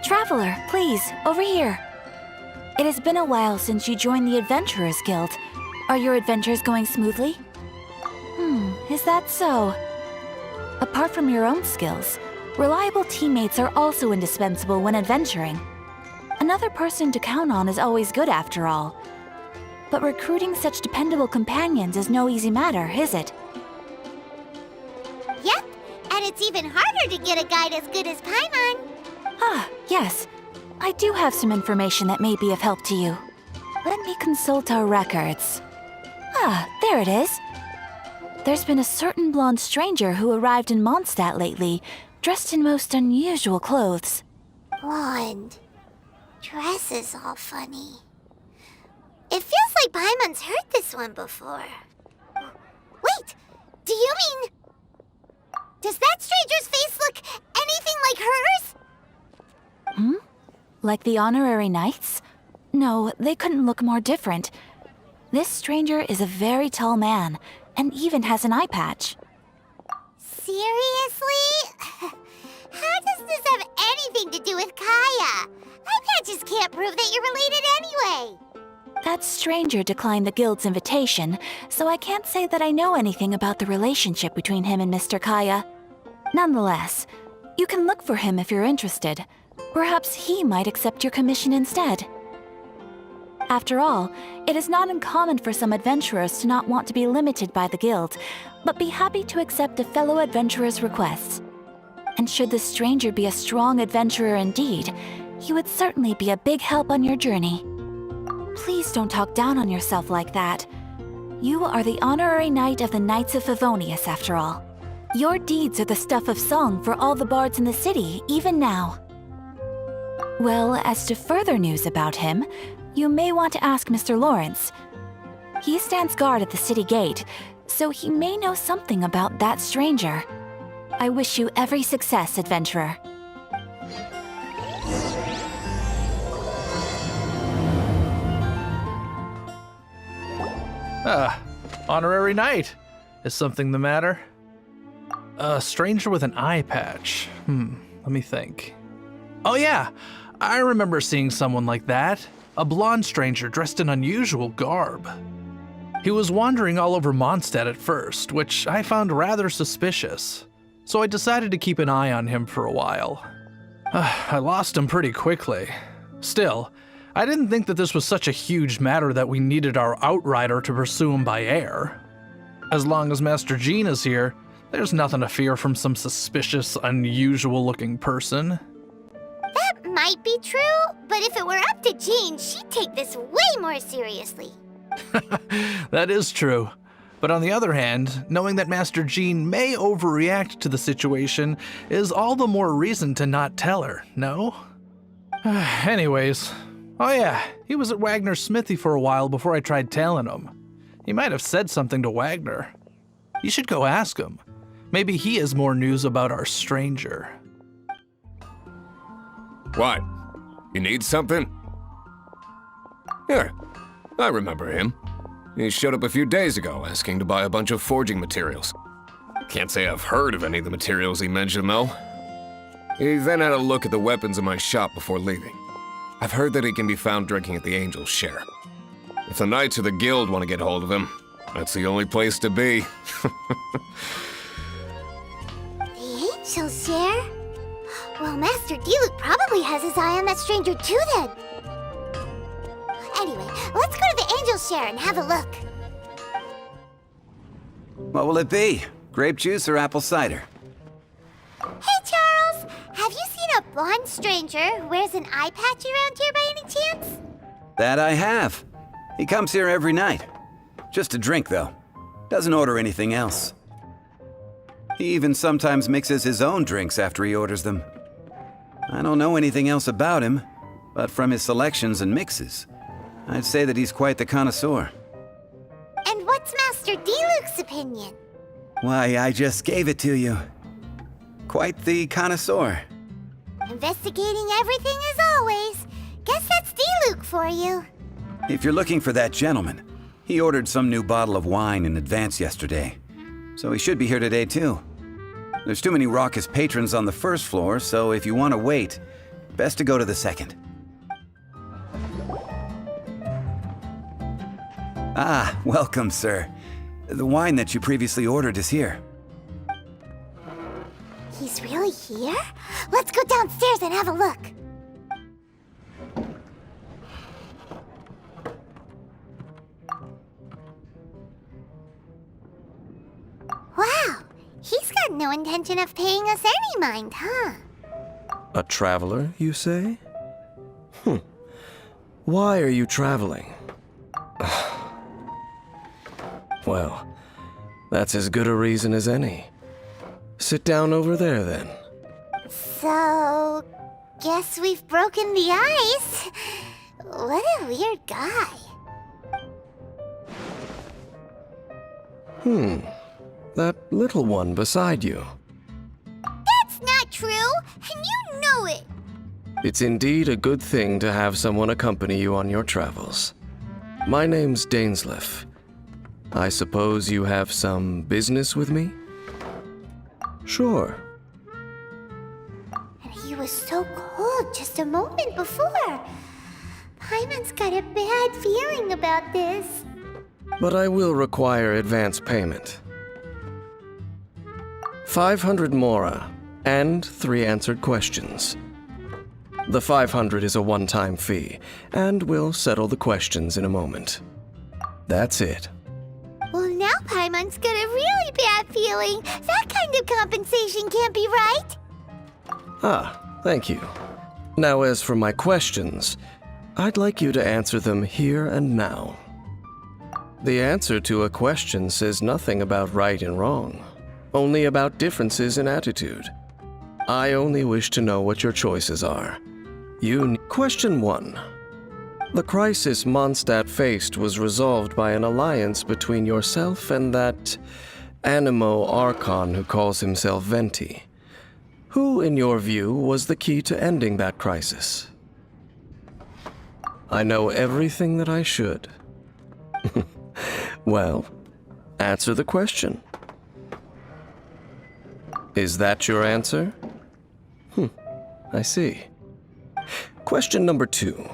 Traveler, please, over here. It has been a while since you joined the Adventurers Guild. Are your adventures going smoothly? Is that so? Apart from your own skills, reliable teammates are also indispensable when adventuring. Another person to count on is always good after all. But recruiting such dependable companions is no easy matter, is it? Yep, and it's even harder to get a guide as good as Paimon. Ah, yes. I do have some information that may be of help to you. Let me consult our records. Ah, there it is. There's been a certain blonde stranger who arrived in Mondstadt lately, dressed in most unusual clothes. Blonde. Dress is all funny. It feels like Paimon's heard this one before. Wait, do you mean... Does that stranger's face look anything like hers? Like the honorary knights? No, they couldn't look more different. This stranger is a very tall man, and even has an eye patch. Seriously? How does this have anything to do with Kaya? Eye patches can't prove that you're related anyway. That stranger declined the guild's invitation, so I can't say that I know anything about the relationship between him and Mr. Kaya. Nonetheless, you can look for him if you're interested. Perhaps he might accept your commission instead. After all, it is not uncommon for some adventurers to not want to be limited by the guild, but be happy to accept a fellow adventurer's requests. And should the stranger be a strong adventurer indeed, he would certainly be a big help on your journey. Please don't talk down on yourself like that. You are the honorary knight of the Knights of Favonius, after all. Your deeds are the stuff of song for all the bards in the city, even now. Well, as to further news about him, you may want to ask Mr. Lawrence. He stands guard at the city gate, so he may know something about that stranger. I wish you every success, adventurer. Honorary knight. Is something the matter? A stranger with an eye patch. Let me think. Oh yeah, I remember seeing someone like that. A blonde stranger dressed in unusual garb. He was wandering all over Mondstadt at first, which I found rather suspicious. So I decided to keep an eye on him for a while. I lost him pretty quickly. Still, I didn't think that this was such a huge matter that we needed our outrider to pursue him by air. As long as Master Jean is here, there's nothing to fear from some suspicious, unusual-looking person. That might be true, but if it were up to Jean, she'd take this way more seriously. That is true. But on the other hand, knowing that Master Jean may overreact to the situation is all the more reason to not tell her, no? Anyways, oh yeah, he was at Wagner's smithy for a while before I tried tailing him. He might have said something to Wagner. You should go ask him. Maybe he has more news about our stranger. What? You need something? Here, I remember him. He showed up a few days ago asking to buy a bunch of forging materials. Can't say I've heard of any of the materials he mentioned, though. He then had a look at the weapons in my shop before leaving. I've heard that he can be found drinking at the Angel's Share. If the Knights of the Guild want to get hold of him, that's the only place to be. The Angel's Share? Well, Master Diluc probably has his eye on that stranger too, then. Anyway, let's go to the Angel's Share and have a look. What will it be? Grape juice or apple cider? Hey, Charles! Have you seen a blonde stranger who wears an eye patch around here by any chance? That I have. He comes here every night. Just to drink, though. Doesn't order anything else. He even sometimes mixes his own drinks after he orders them. I don't know anything else about him, but from his selections and mixes, I'd say that he's quite the connoisseur. And what's Master Diluc's opinion? Why, I just gave it to you. Quite the connoisseur. Investigating everything as always. Guess that's Diluc for you. If you're looking for that gentleman, he ordered some new bottle of wine in advance yesterday, so he should be here today too. There's too many raucous patrons on the first floor, so if you want to wait, Best to go to the second. Ah, welcome, sir. The wine that you previously ordered is here. He's really here? Let's go downstairs and have a look. Wow, he's got no intention of paying us any mind, huh? A traveler, you say? Why are you traveling? Well, that's as good a reason as any. Sit down over there, then. So, guess we've broken the ice. What a weird guy. That little one beside you. That's not true, and you know it. It's indeed a good thing to have someone accompany you on your travels. My name's Dainsleif. I suppose you have some business with me? Sure. And he was so cold just a moment before. Paimon's got a bad feeling about this. But I will require advance payment. 500 mora, and 3 answered questions. The 500 is a one-time fee, and we'll settle the questions in a moment. That's it. Well, now Paimon's got a really bad feeling. That kind of compensation can't be right. Ah, thank you. Now as for my questions, I'd like you to answer them here and now. The answer to a question says nothing about right and wrong, only about differences in attitude. I only wish to know what your choices are. Question 1. The crisis Mondstadt faced was resolved by an alliance between yourself and that Animo Archon who calls himself Venti. Who, in your view, was the key to ending that crisis? I know everything that I should. Well, answer the question. Is that your answer? I see. Question number 2.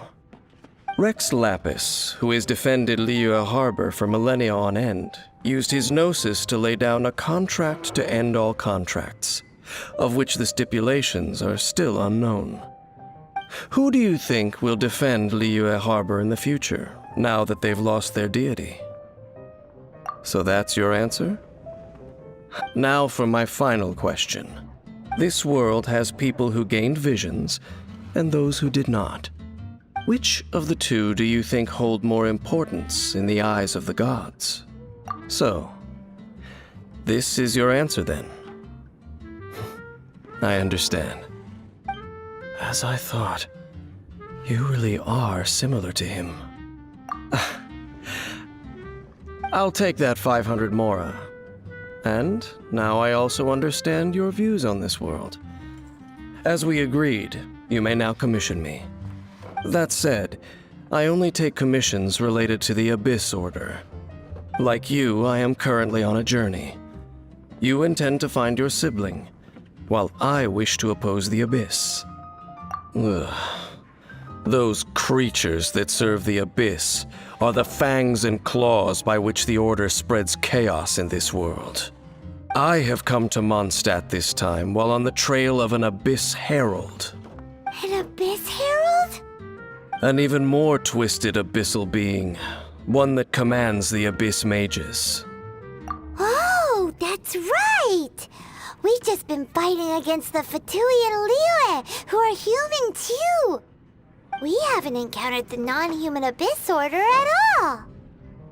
Rex Lapis, who has defended Liyue Harbor for millennia on end, used his gnosis to lay down a contract to end all contracts, of which the stipulations are still unknown. Who do you think will defend Liyue Harbor in the future, now that they've lost their deity? So that's your answer? Now for my final question. This world has people who gained visions, and those who did not. Which of the two do you think hold more importance in the eyes of the gods? So, this is your answer then. I understand. As I thought, you really are similar to him. I'll take that 500 mora. And now I also understand your views on this world. As we agreed, you may now commission me. That said, I only take commissions related to the Abyss Order. Like you, I am currently on a journey. You intend to find your sibling, while I wish to oppose the Abyss. Ugh. Those creatures that serve the Abyss are the fangs and claws by which the Order spreads chaos in this world. I have come to Mondstadt this time while on the trail of an Abyss Herald. An Abyss Herald? An even more twisted abyssal being, one that commands the Abyss Mages. Oh, that's right! We've just been fighting against the Fatui and Liyue, who are human too! We haven't encountered the non-human Abyss Order at all!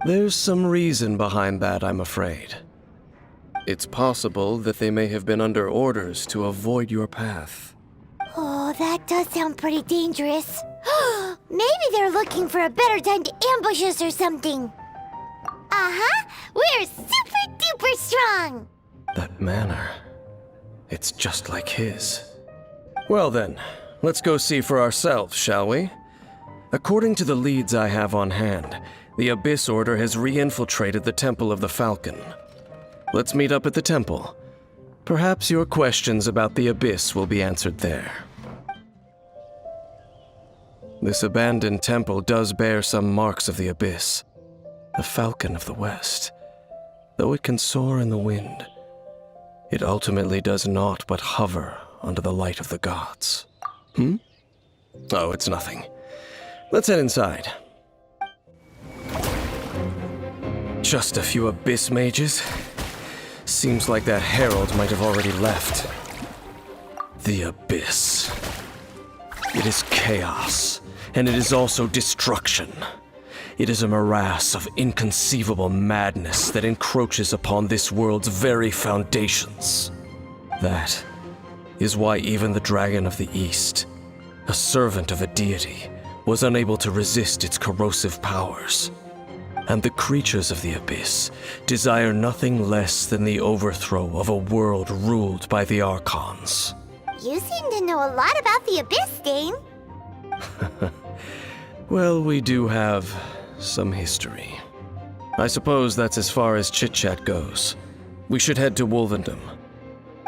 There's some reason behind that, I'm afraid. It's possible that they may have been under orders to avoid your path. Oh, that does sound pretty dangerous. Maybe they're looking for a better time to ambush us or something. Uh-huh! We're super duper strong! That manner, it's just like his. Well then, let's go see for ourselves, shall we? According to the leads I have on hand, the Abyss Order has re-infiltrated the Temple of the Falcon. Let's meet up at the temple. Perhaps your questions about the Abyss will be answered there. this abandoned temple does bear some marks of the abyss. The Falcon of the West. Though it can soar in the wind, it ultimately does naught but hover under the light of the gods. Oh, it's nothing. Let's head inside. Just a few abyss mages? Seems like that herald might have already left. The abyss. It is chaos, and it is also destruction. It is a morass of inconceivable madness that encroaches upon this world's very foundations. That is why even the Dragon of the East, a servant of a deity, was unable to resist its corrosive powers. And the creatures of the abyss desire nothing less than the overthrow of a world ruled by the Archons. You seem to know a lot about the Abyss, Dane. Well, we do have some history. I suppose that's as far as chit-chat goes. We should head to Wolvendom.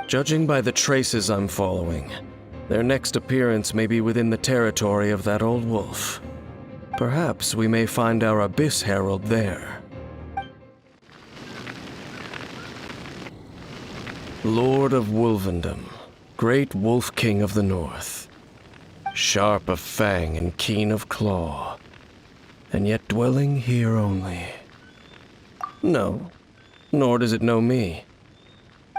Judging by the traces I'm following, their next appearance may be within the territory of that old wolf. Perhaps we may find our Abyss Herald there. Lord of Wolvendom, great Wolf King of the North. Sharp of fang and keen of claw, and yet dwelling here only. No, nor does it know me.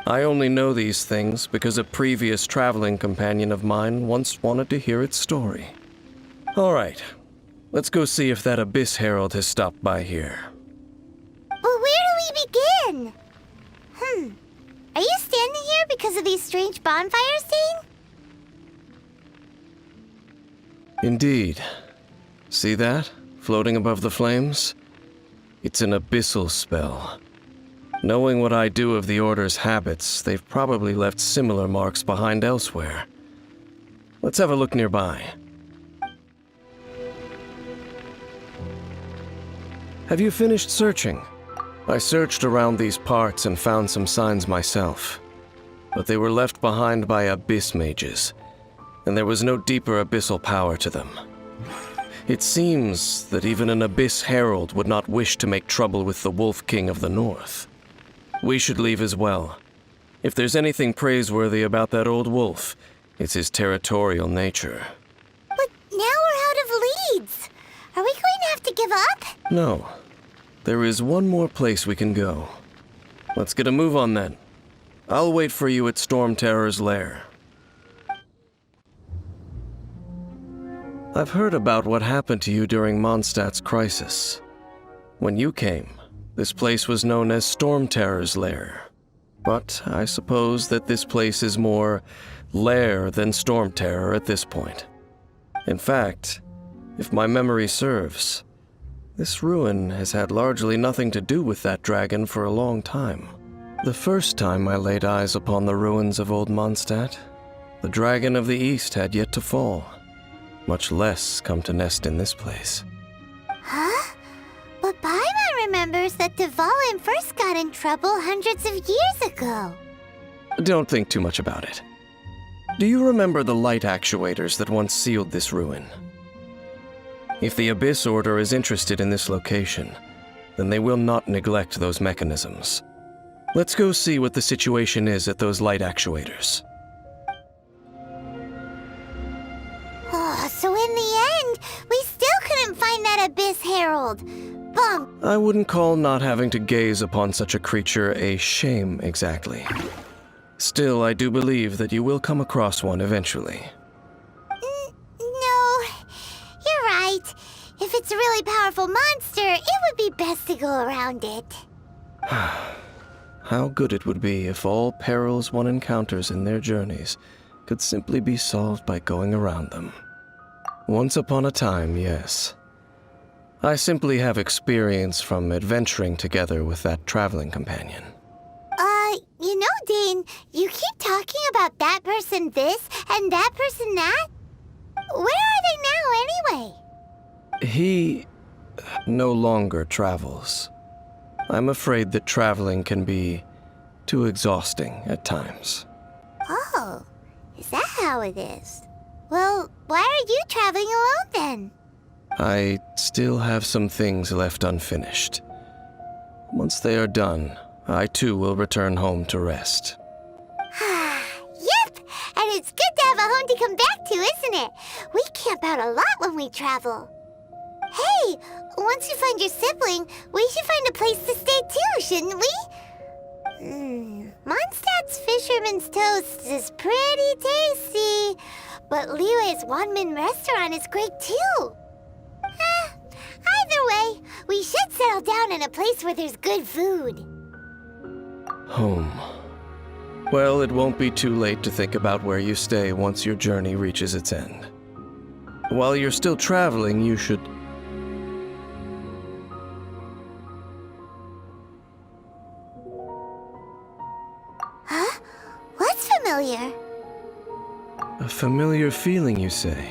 I only know these things because a previous traveling companion of mine once wanted to hear its story. All right, let's go see if that Abyss Herald has stopped by here. But where do we begin? Are you standing here because of these strange bonfires, Dane? Indeed. See that, floating above the flames? It's an abyssal spell. Knowing what I do of the Order's habits, they've probably left similar marks behind elsewhere. Let's have a look nearby. Have you finished searching? I searched around these parts and found some signs myself, but they were left behind by abyss mages, and there was no deeper abyssal power to them. It seems that even an Abyss Herald would not wish to make trouble with the Wolf King of the North. We should leave as well. If there's anything praiseworthy about that old wolf, it's his territorial nature. But now we're out of leads. Are we going to have to give up? No. There is one more place we can go. Let's get a move on then. I'll wait for you at Storm Terror's lair. I've heard about what happened to you during Mondstadt's crisis. When you came, this place was known as Storm Terror's lair. But I suppose that this place is more lair than Storm Terror at this point. In fact, if my memory serves, this ruin has had largely nothing to do with that dragon for a long time. The first time I laid eyes upon the ruins of Old Mondstadt, the Dragon of the East had yet to fall, much less come to nest in this place. Huh? But Paimon remembers that Dvalin first got in trouble hundreds of years ago. Don't think too much about it. Do you remember the light actuators that once sealed this ruin? If the Abyss Order is interested in this location, then they will not neglect those mechanisms. Let's go see what the situation is at those light actuators. Oh, so in the end, we still couldn't find that Abyss Herald. Bump. I wouldn't call not having to gaze upon such a creature a shame exactly. Still, I do believe that you will come across one eventually. No, you're right. If it's a really powerful monster, it would be best to go around it. How good it would be if all perils one encounters in their journeys could simply be solved by going around them. Once upon a time, yes. I simply have experience from adventuring together with that traveling companion. You know, Dane, you keep talking about that person this and that person that. Where are they now, anyway? He no longer travels. I'm afraid that traveling can be too exhausting at times. Oh, is that how it is? Well, why are you traveling alone then? I still have some things left unfinished. Once they are done, I too will return home to rest. Yep! And it's good to have a home to come back to, isn't it? We camp out a lot when we travel. Hey, once you find your sibling, we should find a place to stay too, shouldn't we? Mondstadt's Fisherman's Toast is pretty tasty, but Liyue's Wanmin restaurant is great too. Either way, we should settle down in a place where there's good food. Home. Well, it won't be too late to think about where you stay once your journey reaches its end. While you're still traveling, you should... Huh? What's familiar? A familiar feeling, you say?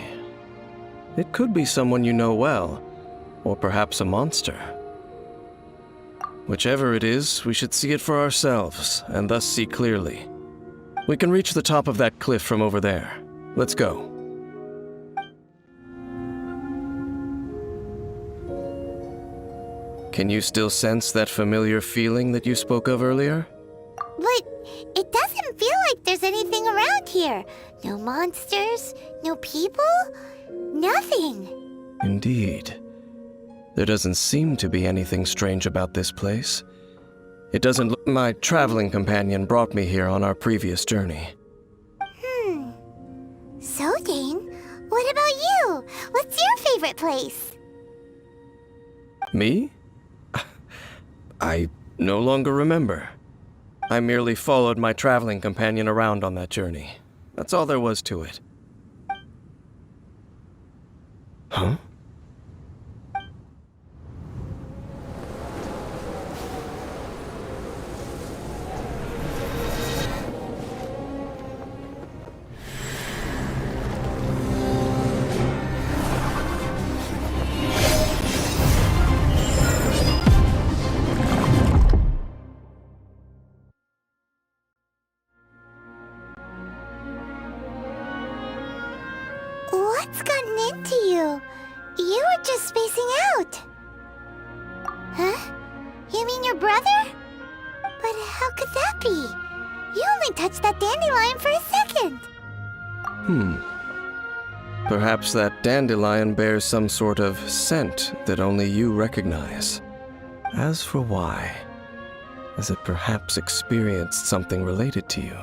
It could be someone you know well, or perhaps a monster. Whichever it is, we should see it for ourselves, and thus see clearly. We can reach the top of that cliff from over there. Let's go. Can you still sense that familiar feeling that you spoke of earlier? But it doesn't feel like there's anything around here. No monsters, no people, nothing. Indeed. There doesn't seem to be anything strange about this place. It doesn't look... My traveling companion brought me here on our previous journey. So, Dane, what about you? What's your favorite place? Me? I no longer remember. I merely followed my traveling companion around on that journey. That's all there was to it. Huh? What's gotten into you? You were just spacing out. Huh? You mean your brother? But how could that be? You only touched that dandelion for a second. Perhaps that dandelion bears some sort of scent that only you recognize. As for why, has it perhaps experienced something related to you?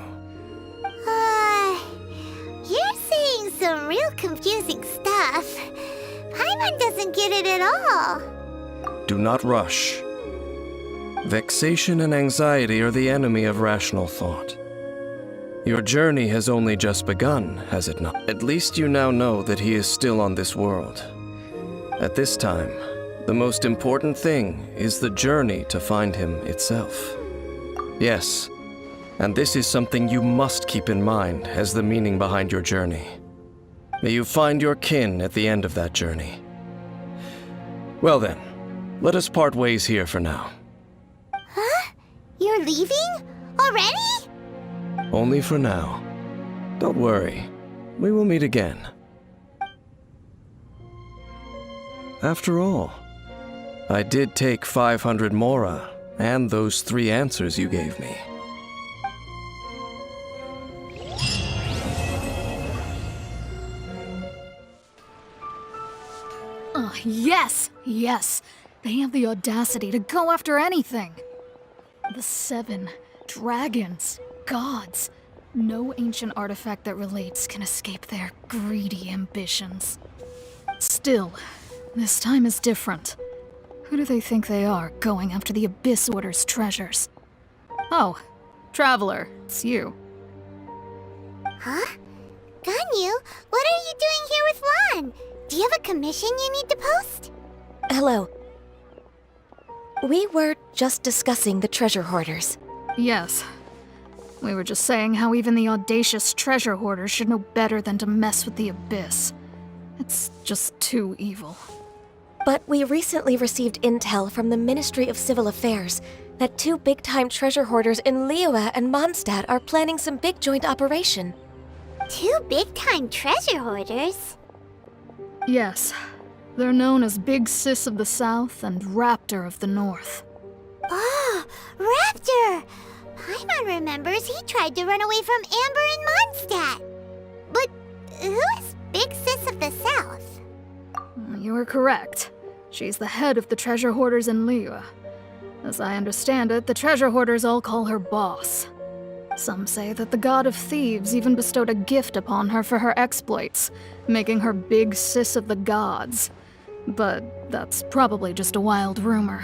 You're saying some real confusing stuff. Paimon doesn't get it at all. Do not rush. Vexation and anxiety are the enemy of rational thought. Your journey has only just begun, has it not? At least you now know that he is still on this world. At this time, the most important thing is the journey to find him itself. Yes, and this is something you must keep in mind as the meaning behind your journey. May you find your kin at the end of that journey. Well then, let us part ways here for now. Huh? You're leaving? Already? Only for now. Don't worry, we will meet again. After all, I did take 500 mora and those 3 answers you gave me. Yes! Yes! They have the audacity to go after anything! The 7 dragons, gods. No ancient artifact that relates can escape their greedy ambitions. Still, this time is different. Who do they think they are, going after the Abyss Order's treasures? Oh, Traveler, it's you. Huh? Ganyu, what are you doing here with Lan? Do you have a commission you need to post? Hello. We were just discussing the treasure hoarders. Yes. We were just saying how even the audacious treasure hoarders should know better than to mess with the Abyss. It's just too evil. But we recently received intel from the Ministry of Civil Affairs that 2 big-time treasure hoarders in Liyue and Mondstadt are planning some big joint operation. Two big-time treasure hoarders. Yes, they're known as Big Sis of the South and Raptor of the North. Oh, Raptor! Paimon remembers he tried to run away from Amber and Mondstadt. But who is Big Sis of the South? You are correct. She's the head of the treasure hoarders in Liyue. As I understand it, the treasure hoarders all call her boss. Some say that the god of thieves even bestowed a gift upon her for her exploits, making her Big Sis of the gods. But that's probably just a wild rumor.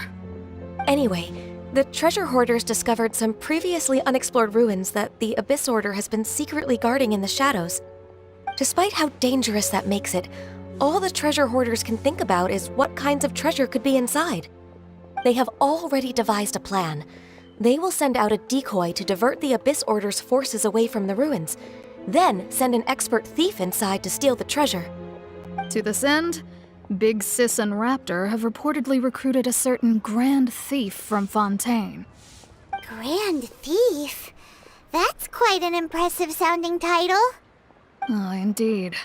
Anyway, the treasure hoarders discovered some previously unexplored ruins that the Abyss Order has been secretly guarding in the shadows. Despite how dangerous that makes it, all the treasure hoarders can think about is what kinds of treasure could be inside. They have already devised a plan. They will send out a decoy to divert the Abyss Order's forces away from the ruins, then send an expert thief inside to steal the treasure. To this end, Big Sis and Raptor have reportedly recruited a certain Grand Thief from Fontaine. Grand Thief? That's quite an impressive sounding title. Oh, indeed.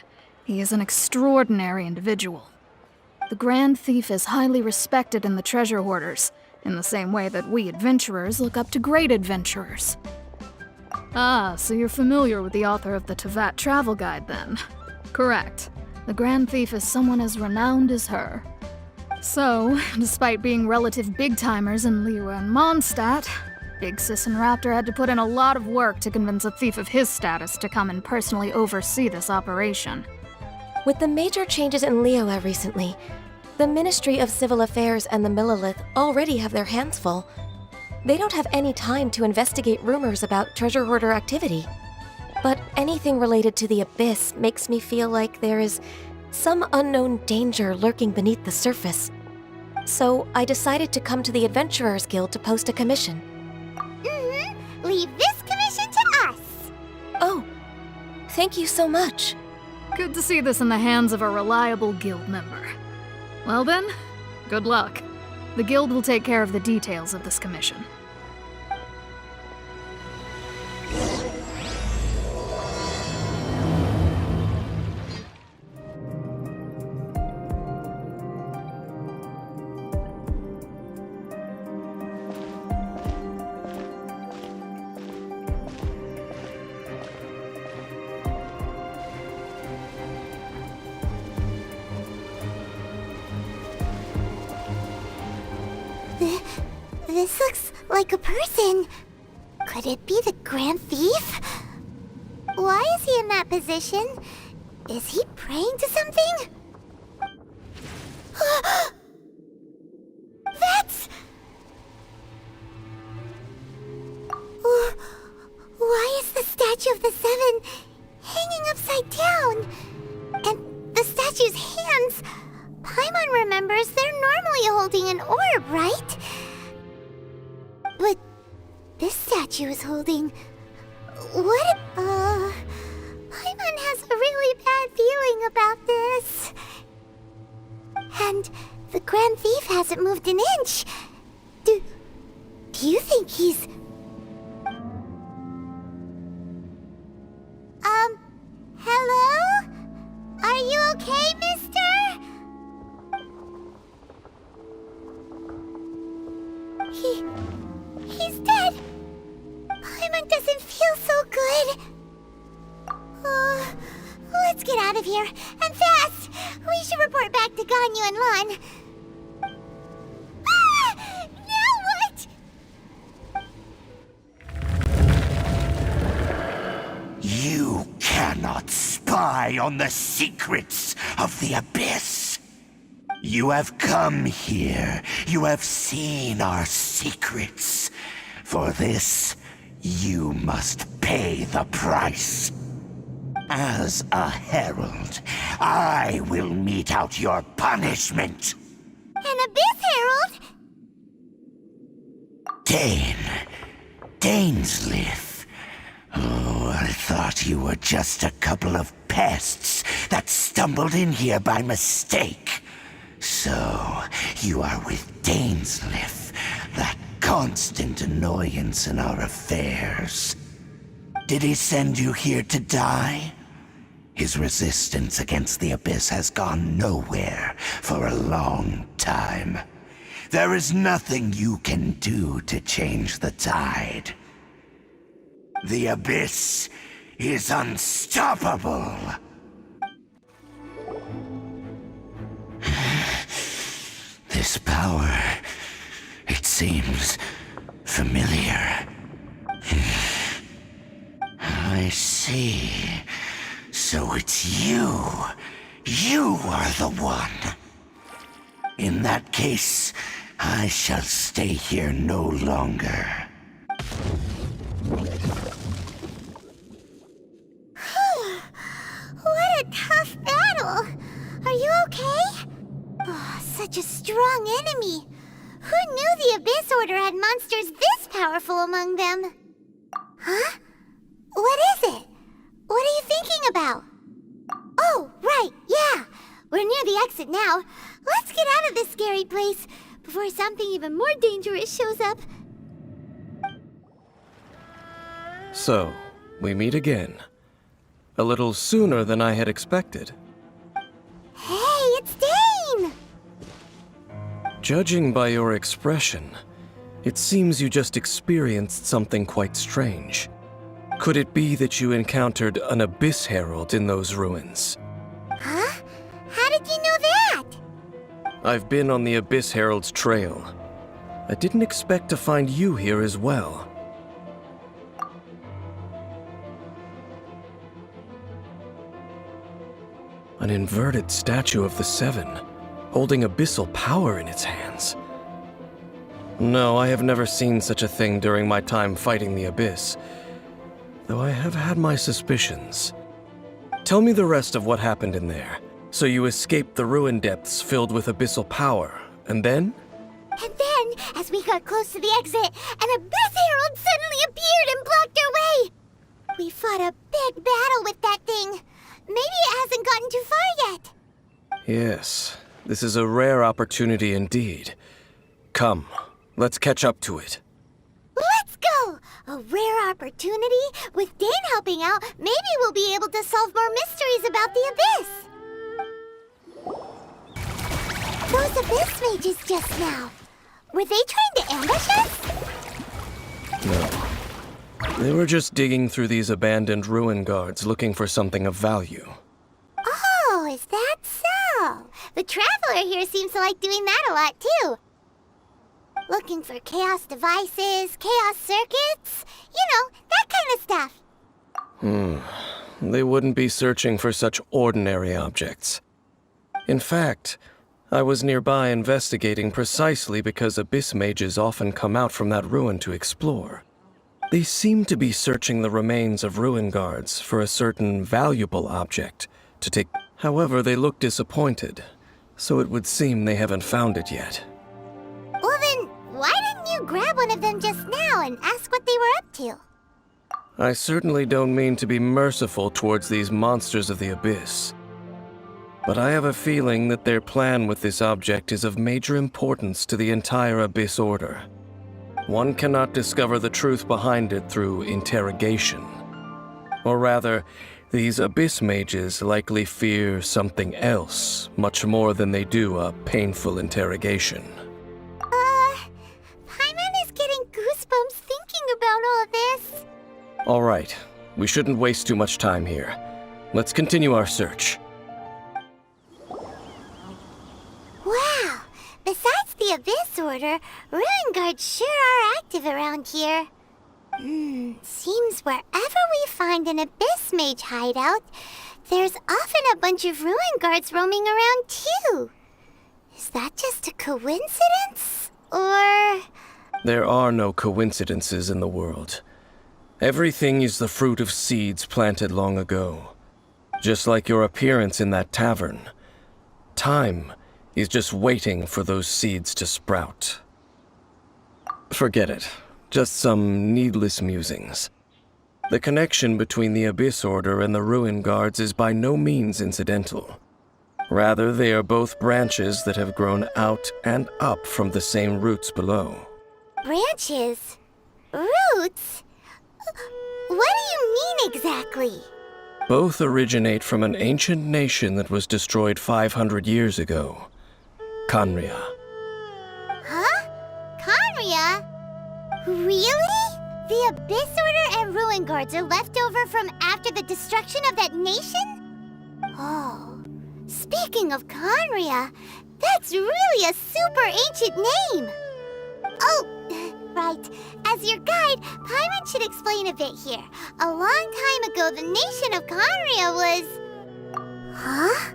He is an extraordinary individual. The Grand Thief is highly respected in the treasure hoarders, in the same way that we adventurers look up to great adventurers. Ah, so you're familiar with the author of the Teyvat Travel Guide, then? Correct. The Grand Thief is someone as renowned as her. So, despite being relative big-timers in Liyue and Mondstadt, Big Sis and Raptor had to put in a lot of work to convince a thief of his status to come and personally oversee this operation. With the major changes in Liyue recently, the Ministry of Civil Affairs and the Millelith already have their hands full. They don't have any time to investigate rumors about treasure hoarder activity. But anything related to the Abyss makes me feel like there is some unknown danger lurking beneath the surface. So I decided to come to the Adventurers Guild to post a commission. Leave this commission to us. Oh, thank you so much. Good to see this in the hands of a reliable guild member. Well then, good luck. The guild will take care of the details of this commission. This looks like a person. Could it be the Grand Thief? Why is he in that position? Is he praying to something? That's... Why is the statue of the Seven hanging upside down? And the statue's hands... Paimon remembers they're normally holding an orb, right? But this statue is holding... What? Paimon has a really bad feeling about this. And the Grand Thief hasn't moved an inch. Do you think he's... Hello? Are you okay, mister? He's dead. Paimon doesn't feel so good. Let's get out of here, and fast! We should report back to Ganyu and Lan. Now what? You cannot spy on the secrets of the Abyss. You have come here. You have seen our secrets. For this, you must pay the price. As a herald, I will mete out your punishment. An Abyss Herald? Dainslith. Oh, I thought you were just a couple of pests that stumbled in here by mistake. So, you are with Dainslith, that constant annoyance in our affairs. Did he send you here to die, His resistance against the Abyss has gone nowhere for a long time. There is nothing you can do to change the tide. The Abyss is unstoppable. This power, it seems familiar. I see. So it's you. You are the one. In that case, I shall stay here no longer. What a tough battle! Are you okay? Oh, such a strong enemy. Who knew the Abyss Order had monsters this powerful among them? Huh? What is it? What are you thinking about? Oh, right, yeah. We're near the exit now. Let's get out of this scary place before something even more dangerous shows up. So, we meet again. A little sooner than I had expected. Hey, it's Dane! Judging by your expression, it seems you just experienced something quite strange. Could it be that you encountered an Abyss Herald in those ruins? Huh? How did you know that? I've been on the Abyss Herald's trail. I didn't expect to find you here as well. An inverted statue of the Seven, holding abyssal power in its hands. No, I have never seen such a thing during my time fighting the Abyss, though I have had my suspicions. Tell me the rest of what happened in there. So you escaped the ruin depths filled with abyssal power, and then? And then, as we got close to the exit, an Abyss Herald suddenly appeared and blocked our way! We fought a big battle with that thing. Maybe it hasn't gotten too far yet. Yes, this is a rare opportunity indeed. Come, let's catch up to it. Let's go! A rare opportunity? With Dane helping out, maybe we'll be able to solve more mysteries about the Abyss. Those Abyss mages just now. Were they trying to ambush us? No. They were just digging through these abandoned ruin guards looking for something of value. Oh, is that so? The Traveler here seems to like doing that a lot, too. Looking for chaos devices, chaos circuits, that kind of stuff. They wouldn't be searching for such ordinary objects. In fact, I was nearby investigating precisely because Abyss mages often come out from that ruin to explore. They seem to be searching the remains of ruin guards for a certain valuable object to take. However, they look disappointed, so it would seem they haven't found it yet. Well then, why didn't you grab one of them just now and ask what they were up to? I certainly don't mean to be merciful towards these monsters of the Abyss. But I have a feeling that their plan with this object is of major importance to the entire Abyss Order. One cannot discover the truth behind it through interrogation. Or rather, these Abyss mages likely fear something else, much more than they do a painful interrogation. Paimon is getting goosebumps thinking about all of this. All right, we shouldn't waste too much time here. Let's continue our search. Wow! Besides the Abyss Order, Ruin Guards sure are active around here. Seems wherever we find an Abyss Mage hideout, there's often a bunch of Ruin Guards roaming around too. Is that just a coincidence? Or... There are no coincidences in the world. Everything is the fruit of seeds planted long ago. Just like your appearance in that tavern. Time is just waiting for those seeds to sprout. Forget it. Just some needless musings. The connection between the Abyss Order and the Ruin Guards is by no means incidental. Rather, they are both branches that have grown out and up from the same roots below. branches? Roots? What do you mean exactly? Both originate from an ancient nation that was destroyed 500 years ago, Khaenri'ah. Huh? Khaenri'ah? Really? The Abyss Order and Ruin Guards are left over from after the destruction of that nation? Oh, speaking of Khaenri'ah, that's really a super ancient name. Oh, right. As your guide, Paimon should explain a bit here. A long time ago, the nation of Khaenri'ah was... Huh?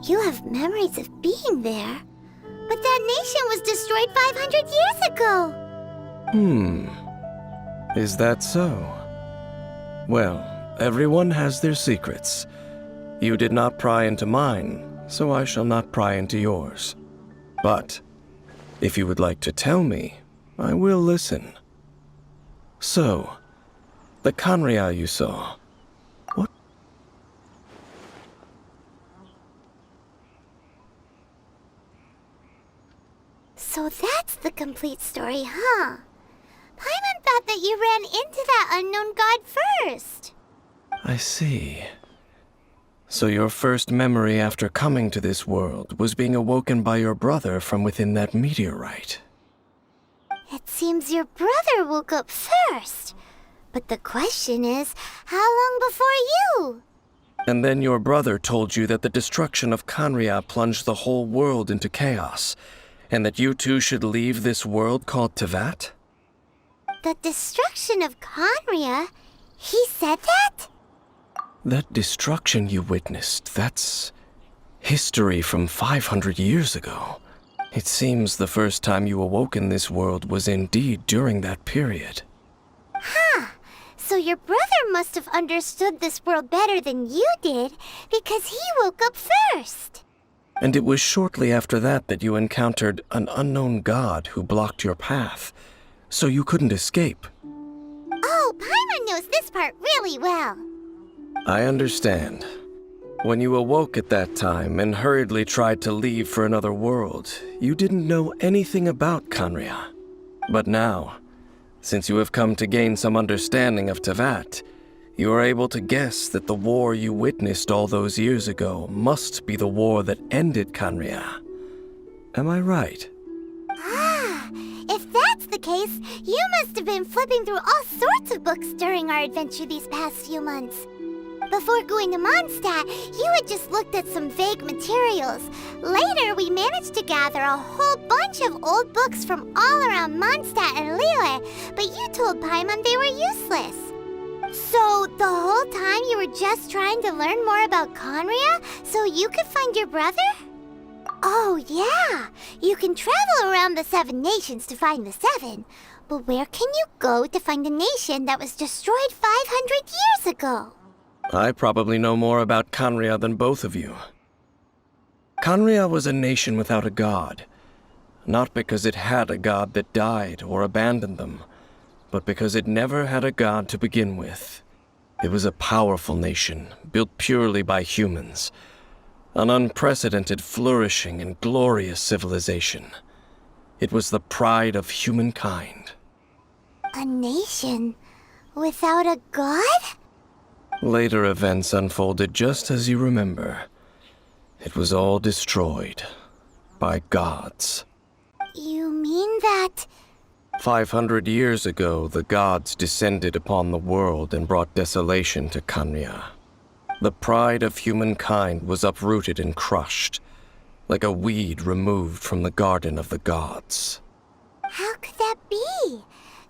You have memories of being there. But that nation was destroyed 500 years ago. Is that so? Well, everyone has their secrets. You did not pry into mine, so I shall not pry into yours. But if you would like to tell me, I will listen. So, the Khaenri'ah you saw, what? So that's the complete story, huh? Paimon thought that you ran into that unknown god first. I see. So your first memory after coming to this world was being awoken by your brother from within that meteorite. It seems your brother woke up first. But the question is, how long before you? And then your brother told you that the destruction of Khaenri'ah plunged the whole world into chaos, and that you two should leave this world called Teyvat? The destruction of Khaenri'ah? He said that? That destruction you witnessed, that's history from 500 years ago. It seems the first time you awoke in this world was indeed during that period. Huh. So your brother must have understood this world better than you did, because he woke up first. And it was shortly after that that you encountered an unknown god who blocked your path, so you couldn't escape. Oh, Paimon knows this part really well. I understand. When you awoke at that time and hurriedly tried to leave for another world, you didn't know anything about Khaenri'ah. But now, since you have come to gain some understanding of Teyvat, you are able to guess that the war you witnessed all those years ago must be the war that ended Khaenri'ah. Am I right? Ah, if that's the case, you must have been flipping through all sorts of books during our adventure these past few months. Before going to Mondstadt, you had just looked at some vague materials. Later, we managed to gather a whole bunch of old books from all around Mondstadt and Liyue, but you told Paimon they were useless. So, the whole time you were just trying to learn more about Khaenri'ah so you could find your brother? Oh, yeah. You can travel around the 7 nations to find the 7. But where can you go to find a nation that was destroyed 500 years ago? I probably know more about Khaenri'ah than both of you. Khaenri'ah was a nation without a god. Not because it had a god that died or abandoned them, but because it never had a god to begin with. It was a powerful nation, built purely by humans. An unprecedented, flourishing, and glorious civilization. It was the pride of humankind. A nation without a god? Later events unfolded just as you remember. It was all destroyed by gods. You mean that... 500 years ago, the gods descended upon the world and brought desolation to Khaenri'ah. The pride of humankind was uprooted and crushed, like a weed removed from the garden of the gods. How could that be?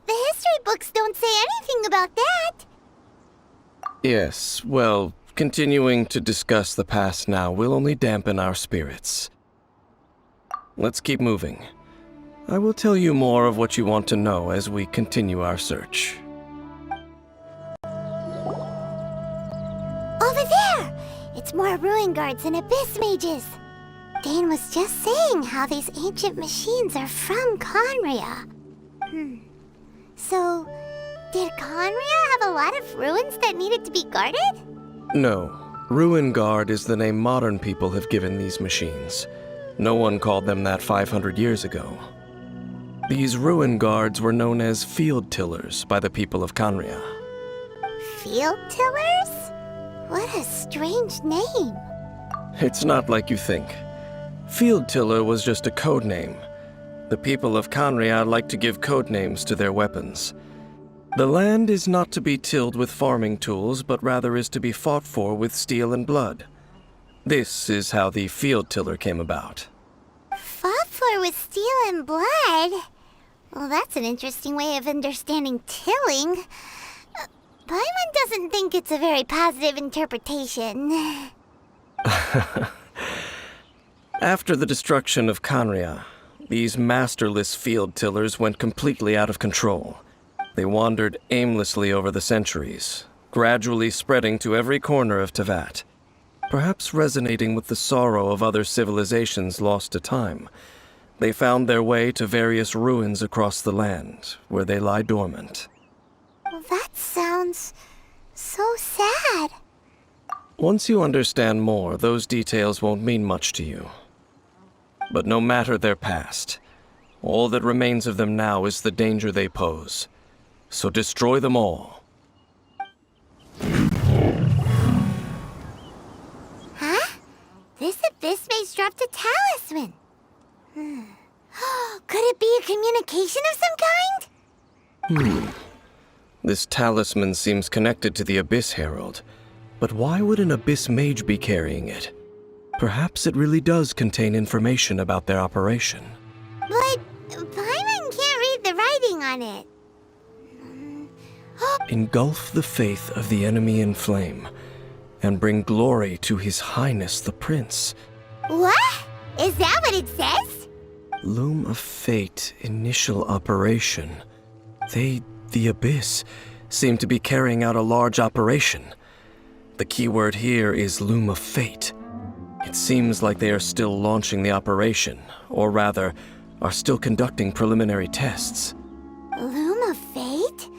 The history books don't say anything about that. Yes, well, continuing to discuss the past now will only dampen our spirits. Let's keep moving. I will tell you more of what you want to know as we continue our search. Over there! It's more ruin guards and abyss mages. Dane was just saying how these ancient machines are from Khaenri'ah. So, did Khaenri'ah have a lot of ruins that needed to be guarded? No. Ruin Guard is the name modern people have given these machines. No one called them that 500 years ago. These Ruin Guards were known as Field Tillers by the people of Khaenri'ah. Field Tillers? What a strange name. It's not like you think. Field Tiller was just a code name. The people of Khaenri'ah like to give code names to their weapons. The land is not to be tilled with farming tools, but rather is to be fought for with steel and blood. This is how the Field Tiller came about. Fought for with steel and blood? Well, that's an interesting way of understanding tilling. Paimon doesn't think it's a very positive interpretation. After the destruction of Khaenri'ah, these masterless field tillers went completely out of control. They wandered aimlessly over the centuries, gradually spreading to every corner of Teyvat. Perhaps resonating with the sorrow of other civilizations lost to time, they found their way to various ruins across the land, where they lie dormant. Well, that sounds so sad. Once you understand more, those details won't mean much to you. But no matter their past, all that remains of them now is the danger they pose. So destroy them all. Huh? This abyss maze dropped a talisman. Could it be a communication of some kind? This talisman seems connected to the Abyss Herald. But why would an Abyss Mage be carrying it? Perhaps it really does contain information about their operation. But Paimon can't read the writing on it. Engulf the faith of the enemy in flame, and bring glory to His Highness the Prince. What? Is that what it says? Loom of Fate initial operation. They, the Abyss, seem to be carrying out a large operation. The keyword here is Loom of Fate. It seems like they are still launching the operation, or rather, are still conducting preliminary tests. Loom of Fate?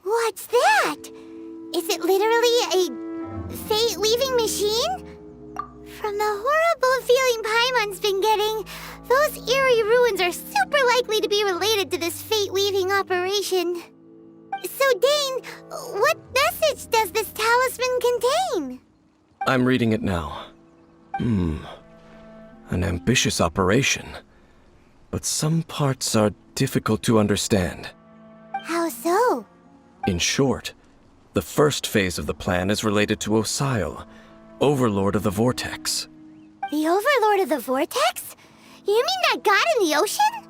What's that? Is it literally a fate-weaving machine? From the horrible feeling Paimon's been getting, those eerie ruins are super likely to be related to this fate-weaving operation. So, Dane, what message does this talisman contain? I'm reading it now. An ambitious operation. But some parts are difficult to understand. How so? In short, the first phase of the plan is related to Osial, Overlord of the Vortex. The Overlord of the Vortex? You mean that god in the ocean?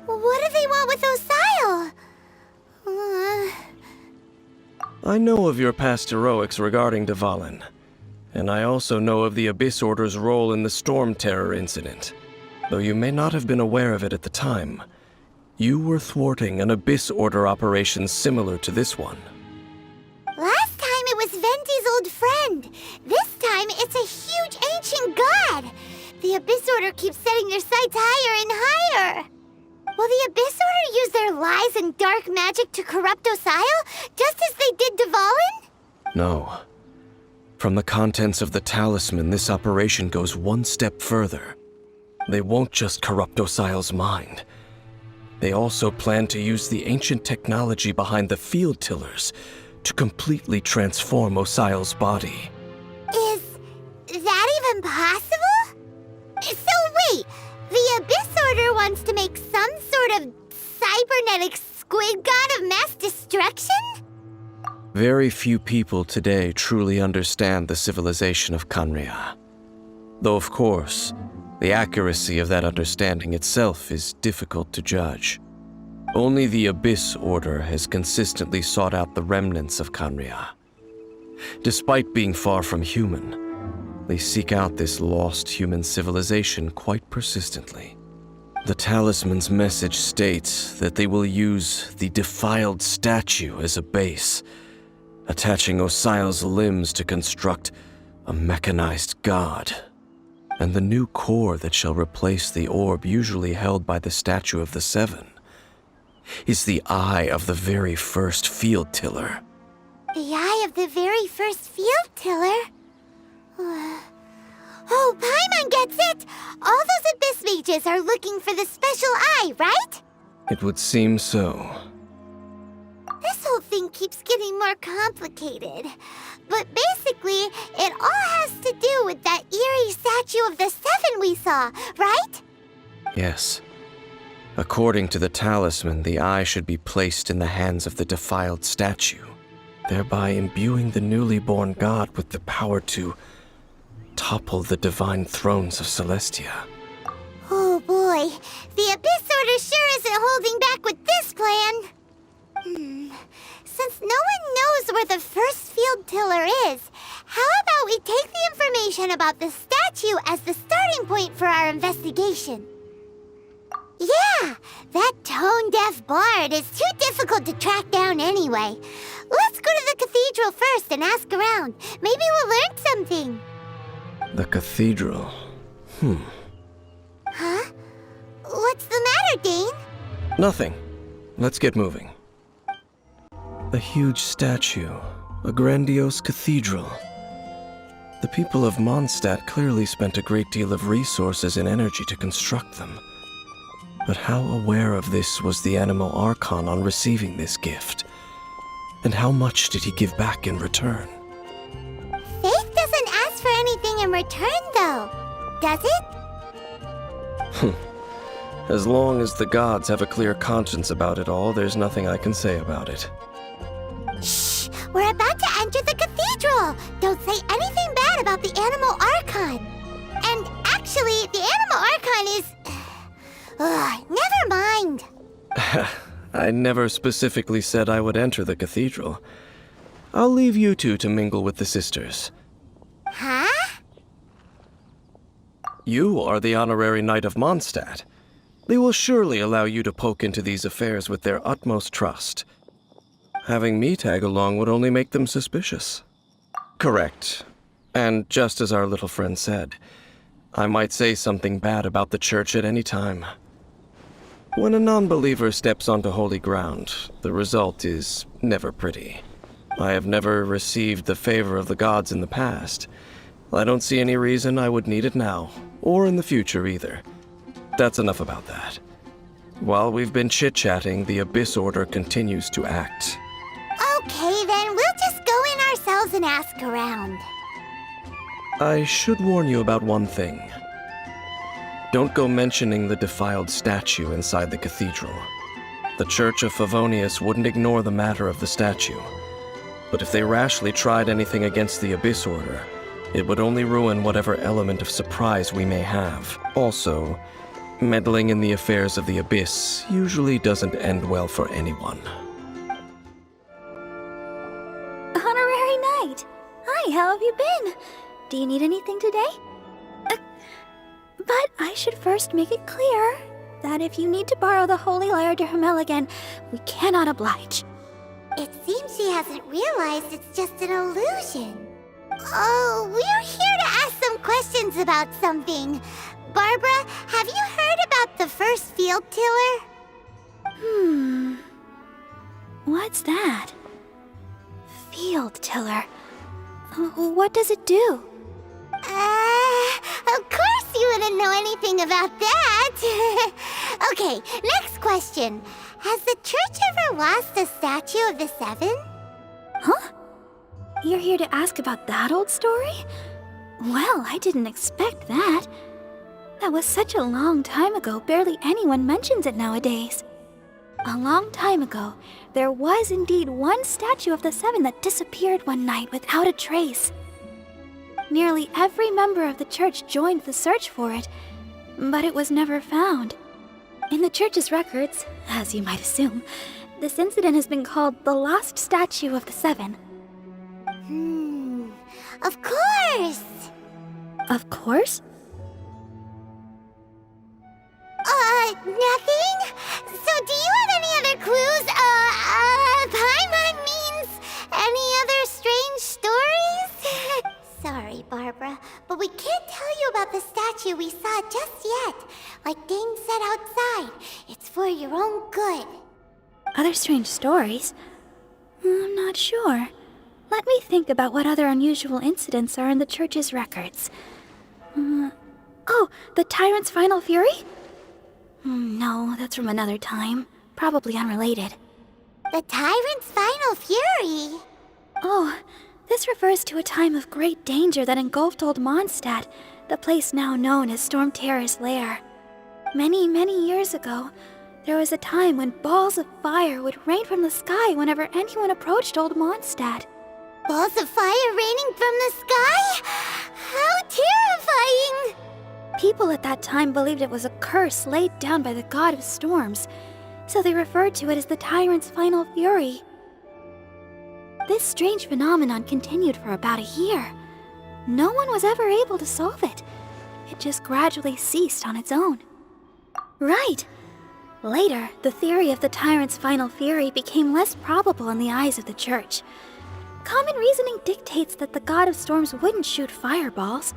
What do they want with Osial? I know of your past heroics regarding Dvalin, and I also know of the Abyss Order's role in the Storm Terror incident. Though you may not have been aware of it at the time, you were thwarting an Abyss Order operation similar to this one. Last time it was Venti's old friend. This time it's a huge ancient god. The Abyss Order keeps setting their sights higher and higher. Will the Abyss Order use their lies and dark magic to corrupt Osial, just as they did Dvalin? No. From the contents of the talisman, this operation goes one step further. They won't just corrupt Osial's mind. They also plan to use the ancient technology behind the field tillers to completely transform Osial's body. Is that even possible? So wait, the Abyss Order wants to make some sort of cybernetic squid god of mass destruction? Very few people today truly understand the civilization of Khaenri'ah. Though of course, the accuracy of that understanding itself is difficult to judge. Only the Abyss Order has consistently sought out the remnants of Khaenri'ah. Despite being far from human, they seek out this lost human civilization quite persistently. The talisman's message states that they will use the defiled statue as a base, attaching Osial's limbs to construct a mechanized god. And the new core that shall replace the orb usually held by the Statue of the Seven is the eye of the very first field tiller. The eye of the very first field tiller? Oh, Paimon gets it! All those Abyss mages are looking for the special eye, right? It would seem so. This whole thing keeps getting more complicated. But basically, it all has to do with that eerie statue of the Seven we saw, right? Yes. According to the talisman, the eye should be placed in the hands of the defiled statue, thereby imbuing the newly born god with the power to topple the divine thrones of Celestia. Oh boy, the Abyss Order sure isn't holding back with this plan. Since no one knows where the first field tiller is, how about we take the information about the statue as the starting point for our investigation? Yeah, that tone-deaf bard is too difficult to track down anyway. Let's go to the cathedral first and ask around. Maybe we'll learn something. The cathedral. Huh? What's the matter, Dane? Nothing. Let's get moving. A huge statue. A grandiose cathedral. The people of Mondstadt clearly spent a great deal of resources and energy to construct them. But how aware of this was the Animal Archon on receiving this gift? And how much did he give back in return? Faith doesn't ask for anything in return, though. Does it? As long as the gods have a clear conscience about it all, there's nothing I can say about it. Shh! We're about to enter the cathedral! Don't say anything bad about the Animal Archon! And actually, the Animal Archon is... never mind! I never specifically said I would enter the cathedral. I'll leave you two to mingle with the sisters. Huh? You are the honorary knight of Mondstadt. They will surely allow you to poke into these affairs with their utmost trust. Having me tag along would only make them suspicious. Correct. And just as our little friend said, I might say something bad about the church at any time. When a non-believer steps onto holy ground, the result is never pretty. I have never received the favor of the gods in the past. I don't see any reason I would need it now, or in the future either. That's enough about that. While we've been chit-chatting, the Abyss Order continues to act. Okay, then we'll just go in ourselves and ask around. I should warn you about one thing. Don't go mentioning the defiled statue inside the cathedral. The Church of Favonius wouldn't ignore the matter of the statue. But if they rashly tried anything against the Abyss Order, it would only ruin whatever element of surprise we may have. Also, meddling in the affairs of the Abyss usually doesn't end well for anyone. Honorary Knight! Hi, how have you been? Do you need anything today? But I should first make it clear that if you need to borrow the Holy Lyre to Hermel again, we cannot oblige. It seems she hasn't realized it's just an illusion. Oh, we're here to ask some questions about something. Barbara, have you heard about the first field tiller? What's that? Field tiller. What does it do? Of course you wouldn't know anything about that. Okay, next question. Has the church ever lost a statue of the Seven? Huh? You're here to ask about that old story? Well, I didn't expect that. That was such a long time ago, barely anyone mentions it nowadays. A long time ago, there was indeed one statue of the Seven that disappeared one night without a trace. Nearly every member of the church joined the search for it, but it was never found. In the church's records, as you might assume, this incident has been called the Lost Statue of the Seven. Of course! Of course? Nothing? So do you have any other clues? Paimon means any other strange stories? Sorry, Barbara, but we can't tell you about the statue we saw just yet. Like Dane said outside, it's for your own good. Other strange stories? I'm not sure. Let me think about what other unusual incidents are in the church's records. Oh, the Tyrant's Final Fury? No, that's from another time. Probably unrelated. The Tyrant's final fury? Oh, this refers to a time of great danger that engulfed Old Mondstadt, the place now known as Storm Terror's lair. Many, many years ago, there was a time when balls of fire would rain from the sky whenever anyone approached Old Mondstadt. Balls of fire raining from the sky? How terrifying! People at that time believed it was a curse laid down by the god of storms, so they referred to it as the Tyrant's final fury. This strange phenomenon continued for about a year. No one was ever able to solve it. It just gradually ceased on its own. Right. Later, the theory of the Tyrant's final fury became less probable in the eyes of the Church. Common reasoning dictates that the god of storms wouldn't shoot fireballs.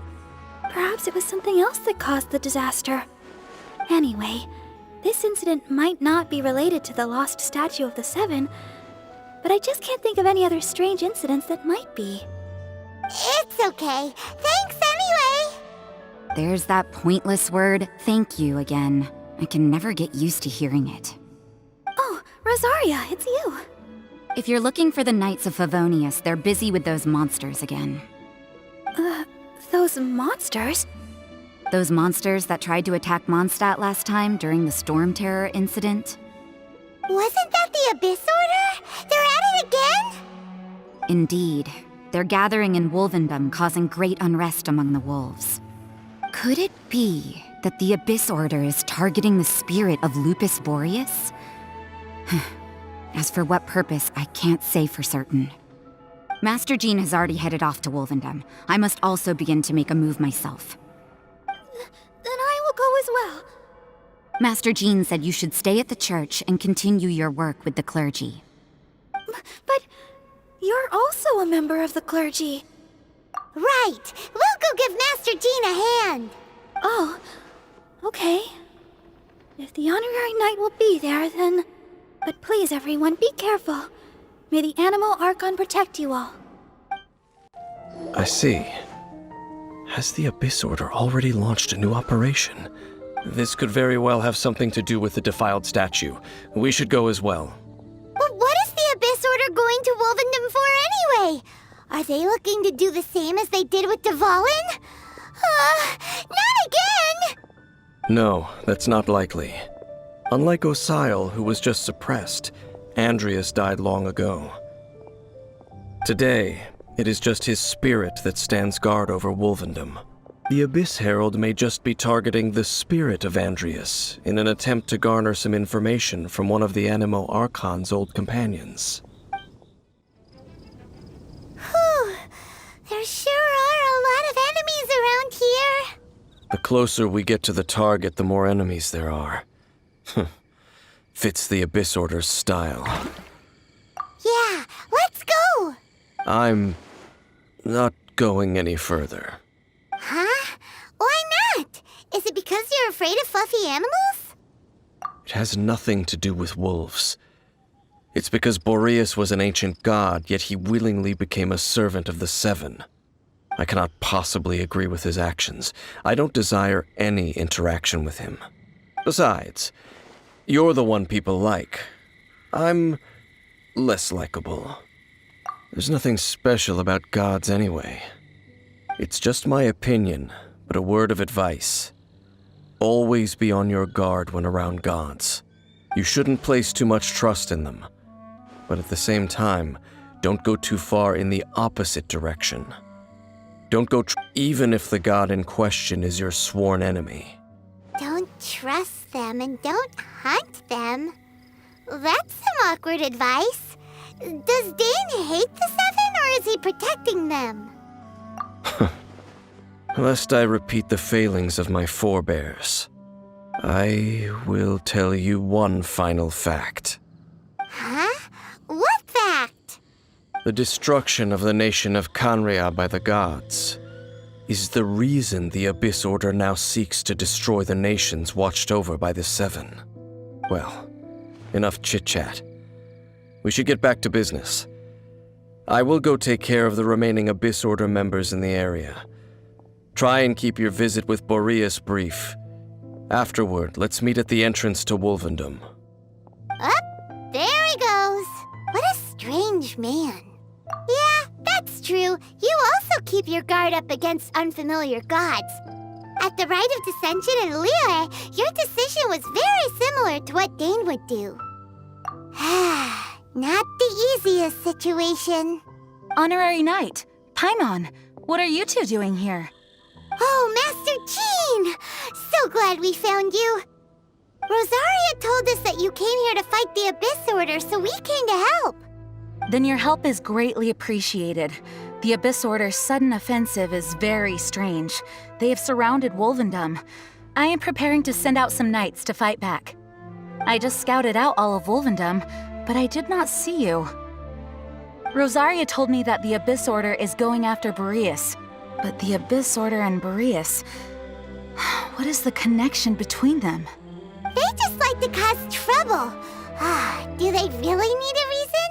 Perhaps it was something else that caused the disaster. Anyway, this incident might not be related to the lost statue of the Seven, but I just can't think of any other strange incidents that might be. It's okay. Thanks anyway! There's that pointless word, thank you, again. I can never get used to hearing it. Oh, Rosaria, it's you. If you're looking for the Knights of Favonius, they're busy with those monsters again. Those monsters? Those monsters that tried to attack Mondstadt last time during the Storm Terror incident? Wasn't that the Abyss Order? They're at it again? Indeed. They're gathering in Wolvendom, causing great unrest among the wolves. Could it be that the Abyss Order is targeting the spirit of Lupus Boreas? As for what purpose, I can't say for certain. Master Jean has already headed off to Wolvendom. I must also begin to make a move myself. Then I will go as well. Master Jean said you should stay at the church and continue your work with the clergy. But you're also a member of the clergy. Right! We'll go give Master Jean a hand! Oh, okay. If the Honorary Knight will be there, then... But please, everyone, be careful. May the Animal Archon protect you all. I see. Has the Abyss Order already launched a new operation? This could very well have something to do with the defiled statue. We should go as well. But what is the Abyss Order going to Wolvendom for anyway? Are they looking to do the same as they did with Dvalin? Not again! No, that's not likely. Unlike Osile, who was just suppressed, Andrias died long ago. Today, it is just his spirit that stands guard over Wolvendom. The Abyss Herald may just be targeting the spirit of Andrias in an attempt to garner some information from one of the Animo Archon's old companions. Whew. There sure are a lot of enemies around here. The closer we get to the target, the more enemies there are. Fits the Abyss Order's style. Yeah, let's go! I'm not going any further. Huh? Why not? Is it because you're afraid of fluffy animals? It has nothing to do with wolves. It's because Boreas was an ancient god, yet he willingly became a servant of the Seven. I cannot possibly agree with his actions. I don't desire any interaction with him. Besides, you're the one people like. I'm less likable. There's nothing special about gods anyway. It's just my opinion, but a word of advice. Always be on your guard when around gods. You shouldn't place too much trust in them. But at the same time, don't go too far in the opposite direction. Don't go even if the god in question is your sworn enemy. Don't trust them and don't hunt them. That's some awkward advice. Does Dane hate the Seven, or is he protecting them? Lest I repeat the failings of my forebears, I will tell you one final fact. Huh? What fact? The destruction of the nation of Khaenri'ah by the gods is the reason the Abyss Order now seeks to destroy the nations watched over by the Seven. Well, enough chit-chat. We should get back to business. I will go take care of the remaining Abyss Order members in the area. Try and keep your visit with Boreas brief. Afterward, let's meet at the entrance to Wolvendom. Up, there he goes. strange man. Yeah, that's true. You also keep your guard up against unfamiliar gods. At the Rite of Dissension in Liyue, your decision was very similar to what Dane would do. Not the easiest situation. Honorary Knight, Paimon, what are you two doing here? Oh, Master Jean! So glad we found you. Rosaria told us that you came here to fight the Abyss Order, so we came to help. Then your help is greatly appreciated. The Abyss Order's sudden offensive is very strange. They have surrounded Wolvendom. I am preparing to send out some knights to fight back. I just scouted out all of Wolvendom, but I did not see you. Rosaria told me that the Abyss Order is going after Boreas. But the Abyss Order and Boreas... what is the connection between them? They just like to cause trouble. Do they really need a reason?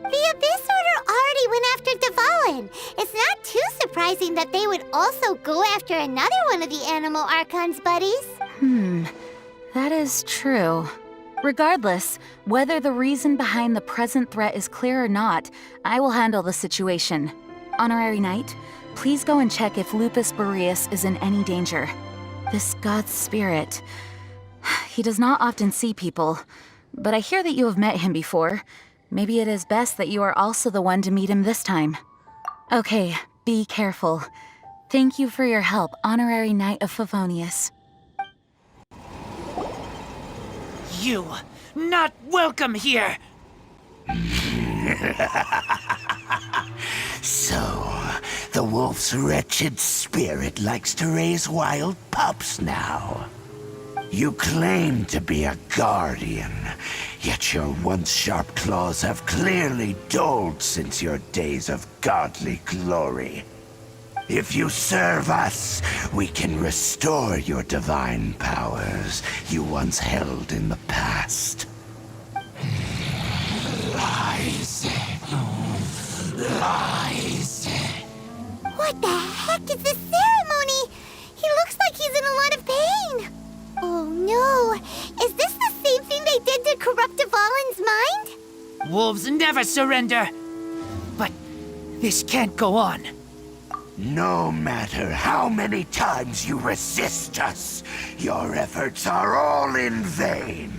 The Abyss Order already went after Dvalin. It's not too surprising that they would also go after another one of the Animal Archon's buddies. That is true. Regardless, whether the reason behind the present threat is clear or not, I will handle the situation. Honorary Knight, please go and check if Lupus Boreas is in any danger. This god's spirit... he does not often see people, but I hear that you have met him before. Maybe it is best that you are also the one to meet him this time. Okay, be careful. Thank you for your help, Honorary Knight of Favonius. You, not welcome here! So, the wolf's wretched spirit likes to raise wild pups now. You claim to be a guardian, yet your once sharp claws have clearly dulled since your days of godly glory. If you serve us, we can restore your divine powers you once held in the past. Lies. Lies. What the heck is this ceremony? He looks like he's in a lot of pain. Oh no! Is this the same thing they did to corrupt Dvalin's mind? Wolves never surrender! But this can't go on. No matter how many times you resist us, your efforts are all in vain.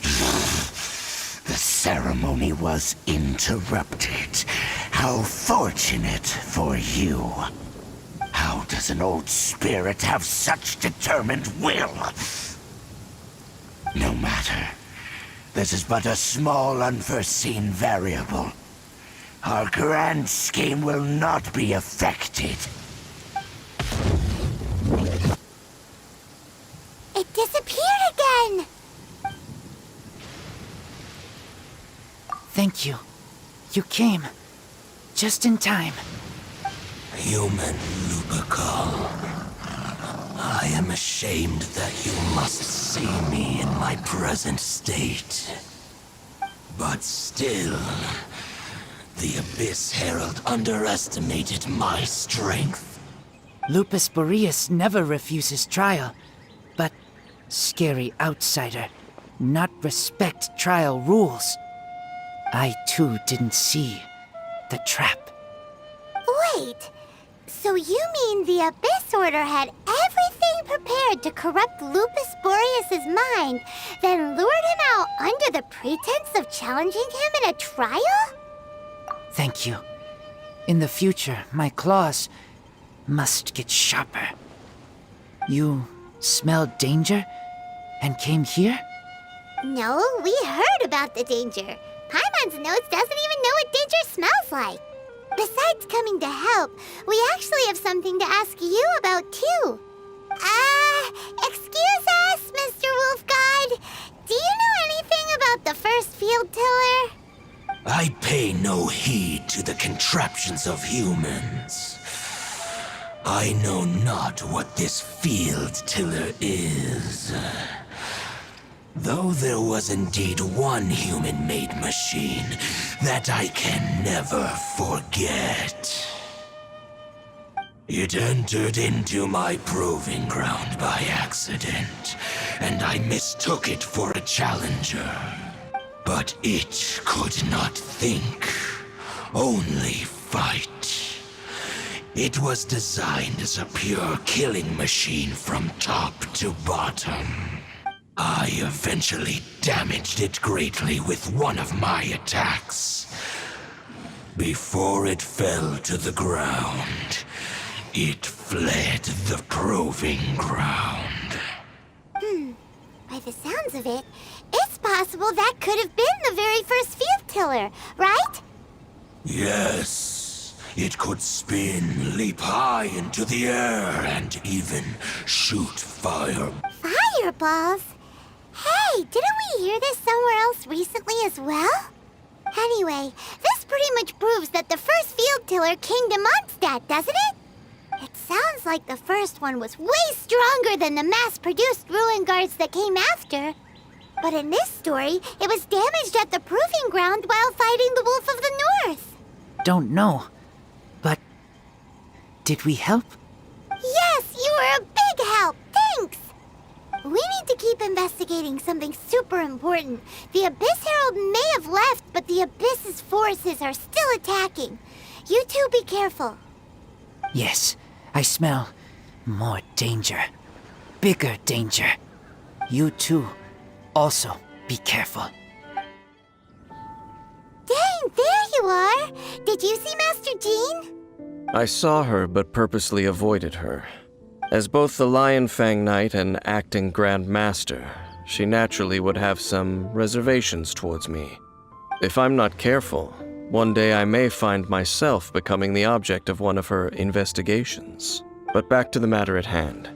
The ceremony was interrupted. How fortunate for you. How does an old spirit have such determined will? No matter. This is but a small unforeseen variable. Our grand scheme will not be affected. It disappeared again! Thank you. You came. Just in time. Human Lupercal, I am ashamed that you must see me in my present state. But still, the Abyss Herald underestimated my strength. Lupus Boreas never refuses trial, but scary outsider, not respect trial rules. I too didn't see the trap. Wait, so you mean the Abyss Order had everything prepared to corrupt Lupus Boreas' mind, then lured him out under the pretense of challenging him in a trial? Thank you. In the future, my claws must get sharper. You smelled danger and came here? No, we heard about the danger. Paimon's notes doesn't even know what danger smells like. Besides coming to help, we actually have something to ask you about too. Excuse us, Mr. Wolf God. Do you know anything about the first field tiller? I pay no heed to the contraptions of humans. I know not what this field tiller is. Though there was indeed one human-made machine that I can never forget. It entered into my proving ground by accident, and I mistook it for a challenger. But it could not think, only fight. It was designed as a pure killing machine from top to bottom. I eventually damaged it greatly with one of my attacks. Before it fell to the ground, it fled the proving ground. By the sounds of it, it's possible that could have been the very first field tiller, right? Yes. It could spin, leap high into the air, and even shoot fire. Fireballs? Hey, didn't we hear this somewhere else recently as well? Anyway, this pretty much proves that the first field tiller came to Mondstadt, doesn't it? It sounds like the first one was way stronger than the mass-produced ruin guards that came after. But in this story, it was damaged at the proving ground while fighting the Wolf of the North. Don't know. But did we help? Yes, you were a big help. Thanks. We need to keep investigating something super important. The Abyss Herald may have left, but the Abyss's forces are still attacking. You two be careful. Yes, I smell more danger. Bigger danger. You too. Also, be careful. Dang, there you are! Did you see Master Jean? I saw her but purposely avoided her. As both the Lion Fang Knight and acting Grand Master, she naturally would have some reservations towards me. If I'm not careful, one day I may find myself becoming the object of one of her investigations. But back to the matter at hand.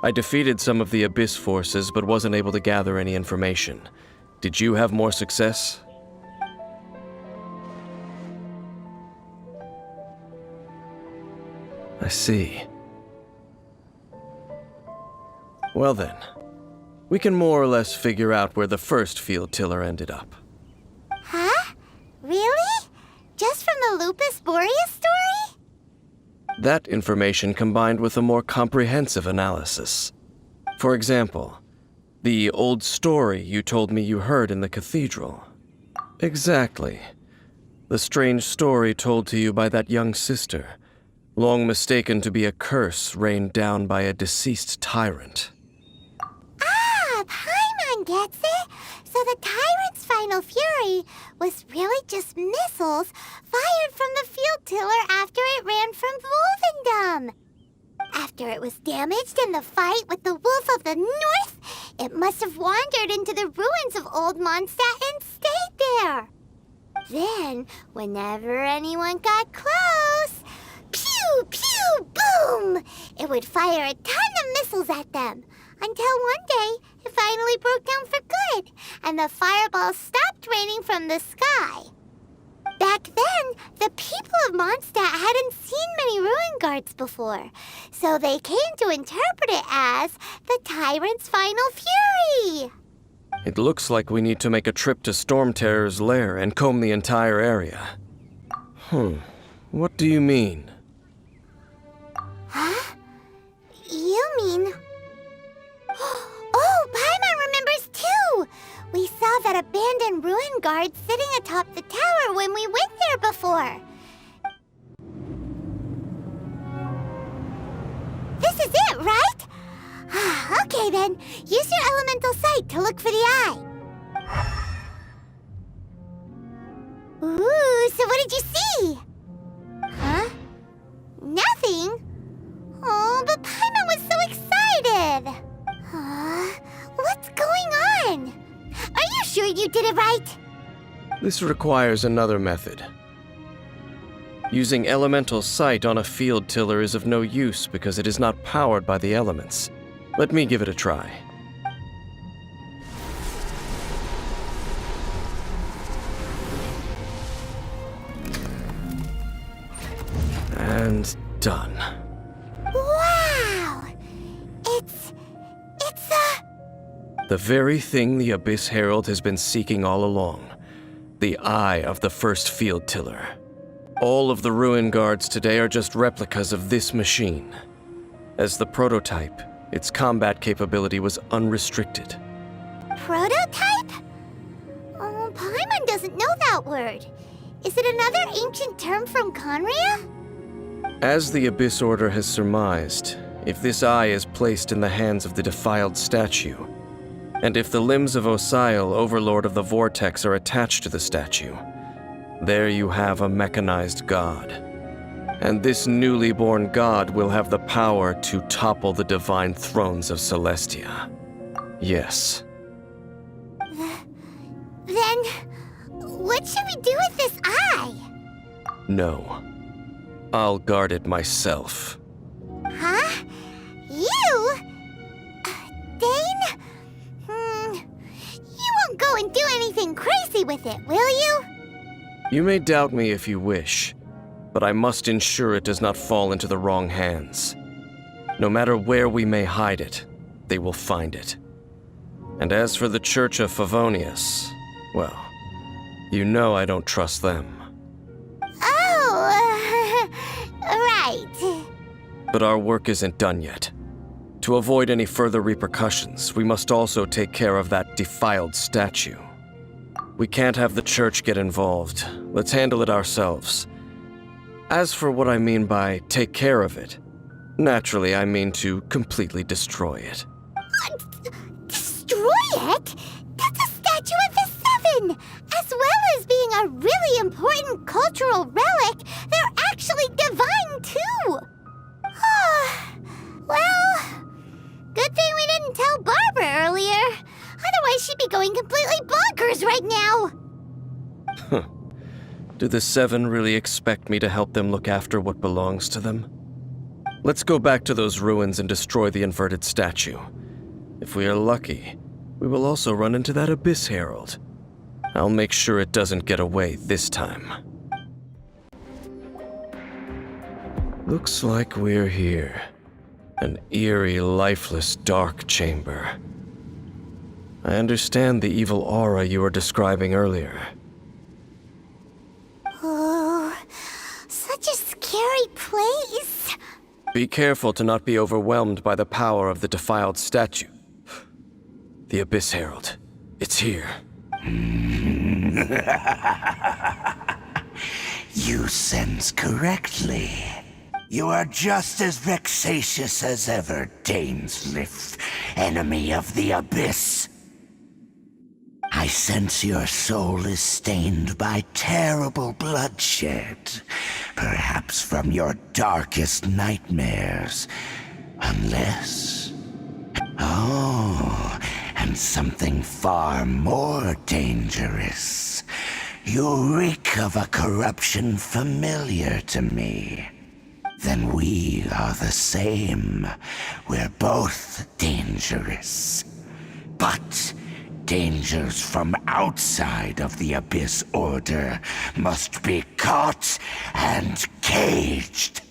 I defeated some of the Abyss forces but wasn't able to gather any information. Did you have more success? I see. Well then, we can more or less figure out where the first field tiller ended up. Huh? Really? Just from the Lupus Boreas story? That information combined with a more comprehensive analysis. For example, the old story you told me you heard in the cathedral. Exactly. The strange story told to you by that young sister, long mistaken to be a curse rained down by a deceased tyrant. Ah, Paimon gets it! So the tyrant's final fury was really just missiles fired from the field tiller after it ran from Wolvendom. After it was damaged in the fight with the Wolf of the North, it must have wandered into the ruins of Old Mondstadt and stayed there. Then, whenever anyone got close, pew, pew, boom! It would fire a ton of missiles at them, until one day it finally broke down for good, and the fireballs stopped raining from the sky. Back then, the people of Mondstadt hadn't seen many ruin guards before, so they came to interpret it as the tyrant's final fury. It looks like we need to make a trip to Storm Terror's lair and comb the entire area. What do you mean? Huh? You mean... Oh, Paimon remembers too! We saw that abandoned ruin guard sitting atop the tower when we went there before. This is it, right? Okay then, use your elemental sight to look for the eye. Ooh, so what did you see? Huh? Nothing? Oh, but Paimon was so excited! What's going on? Are you sure you did it right? This requires another method. Using elemental sight on a field tiller is of no use because it is not powered by the elements. Let me give it a try. And done. Wow! It's the very thing the Abyss Herald has been seeking all along. The eye of the first field tiller. All of the ruin guards today are just replicas of this machine. As the prototype, its combat capability was unrestricted. Prototype? Oh, doesn't know that word. Is it another ancient term from Conria? As the Abyss Order has surmised, if this eye is placed in the hands of the defiled statue, and if the limbs of Osial, Overlord of the Vortex, are attached to the statue, there you have a mechanized god. And this newly born god will have the power to topple the divine thrones of Celestia. Yes. Then, what should we do with this eye? No. I'll guard it myself. Huh? You? Dane? You won't go and do anything crazy with it, will you? You may doubt me if you wish, but I must ensure it does not fall into the wrong hands. No matter where we may hide it, they will find it. And as for the Church of Favonius, well, you know I don't trust them. Oh, right. But our work isn't done yet. To avoid any further repercussions, we must also take care of that defiled statue. We can't have the church get involved. Let's handle it ourselves. As for what I mean by take care of it, naturally I mean to completely destroy it. Destroy it? That's a statue of the Seven! As well as being a really important cultural relic, they're actually divine too! Well, good thing we didn't tell Barbara earlier. Otherwise she'd be going completely bonkers right now! Do the Seven really expect me to help them look after what belongs to them? Let's go back to those ruins and destroy the inverted statue. If we are lucky, we will also run into that Abyss Herald. I'll make sure it doesn't get away this time. Looks like we're here. An eerie, lifeless, dark chamber. I understand the evil aura you were describing earlier. Oh, such a scary place. Be careful to not be overwhelmed by the power of the defiled statue. The Abyss Herald. It's here. You sense correctly. You are just as vexatious as ever, Dainsleif, enemy of the Abyss. I sense your soul is stained by terrible bloodshed, perhaps from your darkest nightmares, unless... Oh, and something far more dangerous. You reek of a corruption familiar to me. Then we are the same. We're both dangerous. But dangers from outside of the Abyss Order must be caught and caged.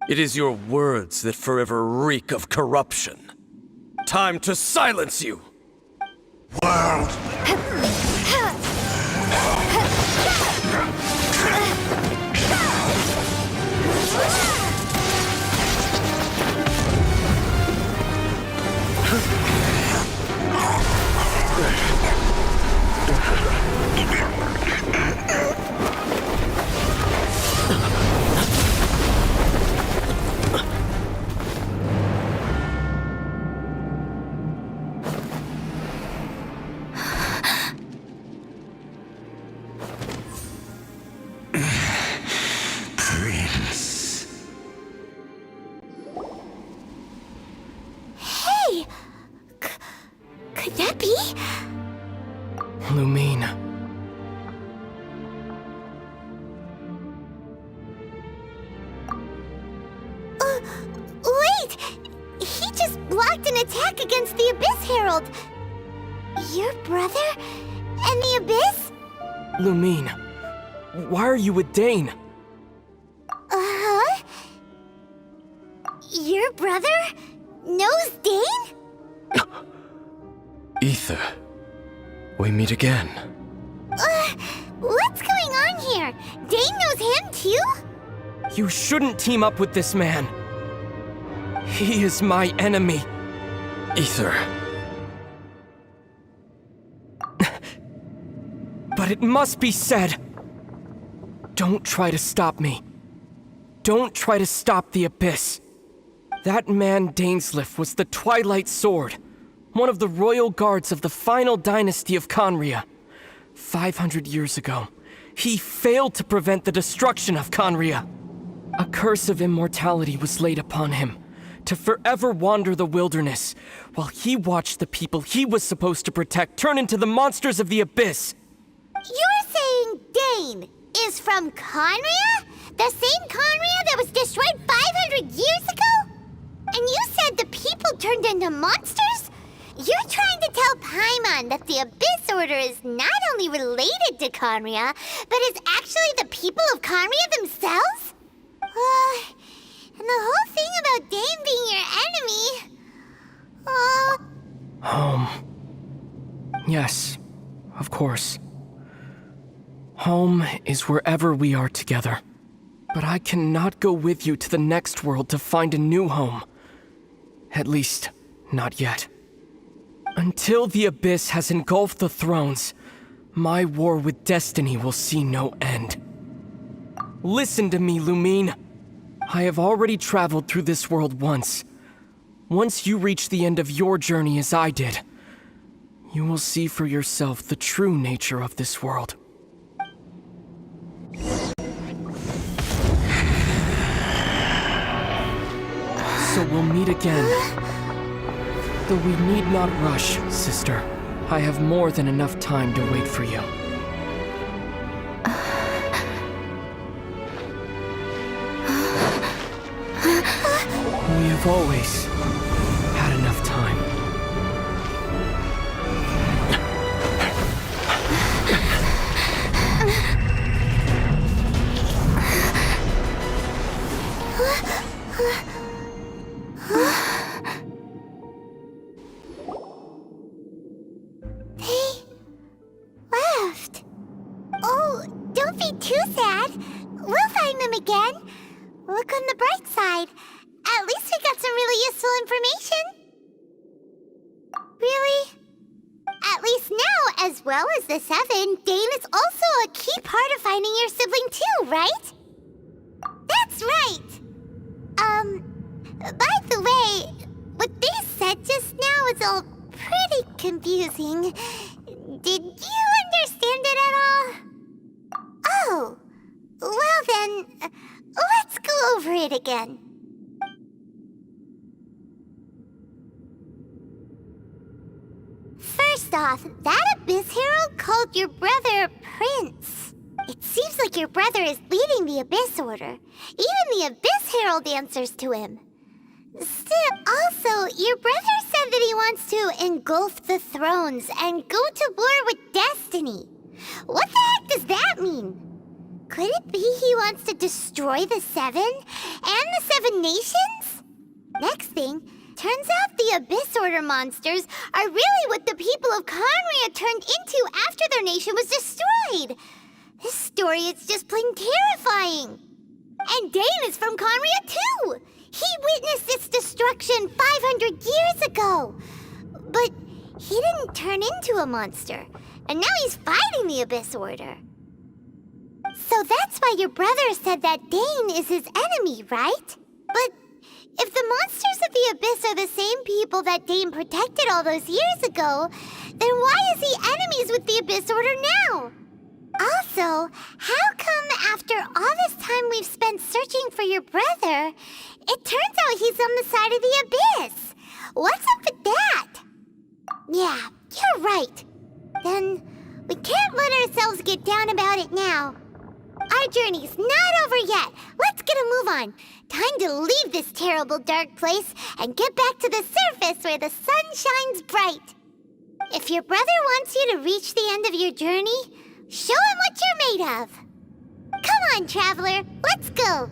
It is your words that forever reek of corruption. Time to silence you! World! Prince. Hey! Could that be? Lumine. Wait! He just blocked an attack against the Abyss Herald! Your brother? And the Abyss? Lumine. Why are you with Dane? Uh-huh? Your brother knows Dane? Ether. We meet again. What's going on here? Dane knows him too? You shouldn't team up with this man. He is my enemy. Ether. but it must be said. Don't try to stop me. Don't try to stop the Abyss. That man Dainsleif was the Twilight Sword, one of the royal guards of the final dynasty of Khaenri'ah. 500 years ago, he failed to prevent the destruction of Khaenri'ah. A curse of immortality was laid upon him, to forever wander the wilderness, while he watched the people he was supposed to protect turn into the monsters of the Abyss. You're saying Dane is from Khaenri'ah? The same Khaenri'ah that was destroyed 500 years ago? And you said the people turned into monsters? You're trying to tell Paimon that the Abyss Order is not only related to Khaenri'ah, but is actually the people of Khaenri'ah themselves? And the whole thing about Dane being your enemy... Home. Yes, of course. Home is wherever we are together. But I cannot go with you to the next world to find a new home. At least, not yet. Until the Abyss has engulfed the thrones, my war with destiny will see no end. Listen to me, Lumine. I have already traveled through this world once. Once you reach the end of your journey as I did, you will see for yourself the true nature of this world. So we'll meet again. Though we need not rush, sister. I have more than enough time to wait for you. We have always had enough time. They left. Oh, don't be too sad. We'll find them again. Look on the bright side. At least we got some really useful information. Really? At least now, as well as the Seven, Dane is also a key part of finding your sibling too, right? That's right. By the way, what they said just now is all pretty confusing. Did you understand it at all? Oh, well then, let's go over it again. First off, that Abyss Herald called your brother Prince. It seems like your brother is leading the Abyss Order. Even the Abyss Herald answers to him. Still, also, your brother said that he wants to engulf the thrones and go to war with destiny. What the heck does that mean? Could it be he wants to destroy the Seven and the Seven Nations? Next thing, turns out the Abyss Order monsters are really what the people of Khaenri'ah turned into after their nation was destroyed. This story is just plain terrifying. And Dane is from Khaenri'ah too. He witnessed its destruction 500 years ago. But he didn't turn into a monster. And now he's fighting the Abyss Order. So that's why your brother said that Dane is his enemy, right? But if the monsters of the Abyss are the same people that Dane protected all those years ago, then why is he enemies with the Abyss Order now? Also, how come after all this time we've spent searching for your brother, it turns out he's on the side of the Abyss? What's up with that? Yeah, you're right. Then we can't let ourselves get down about it now. Our journey's not over yet. Let's get a move on. Time to leave this terrible dark place and get back to the surface where the sun shines bright. If your brother wants you to reach the end of your journey, show him what you're made of. Come on, traveler. Let's go.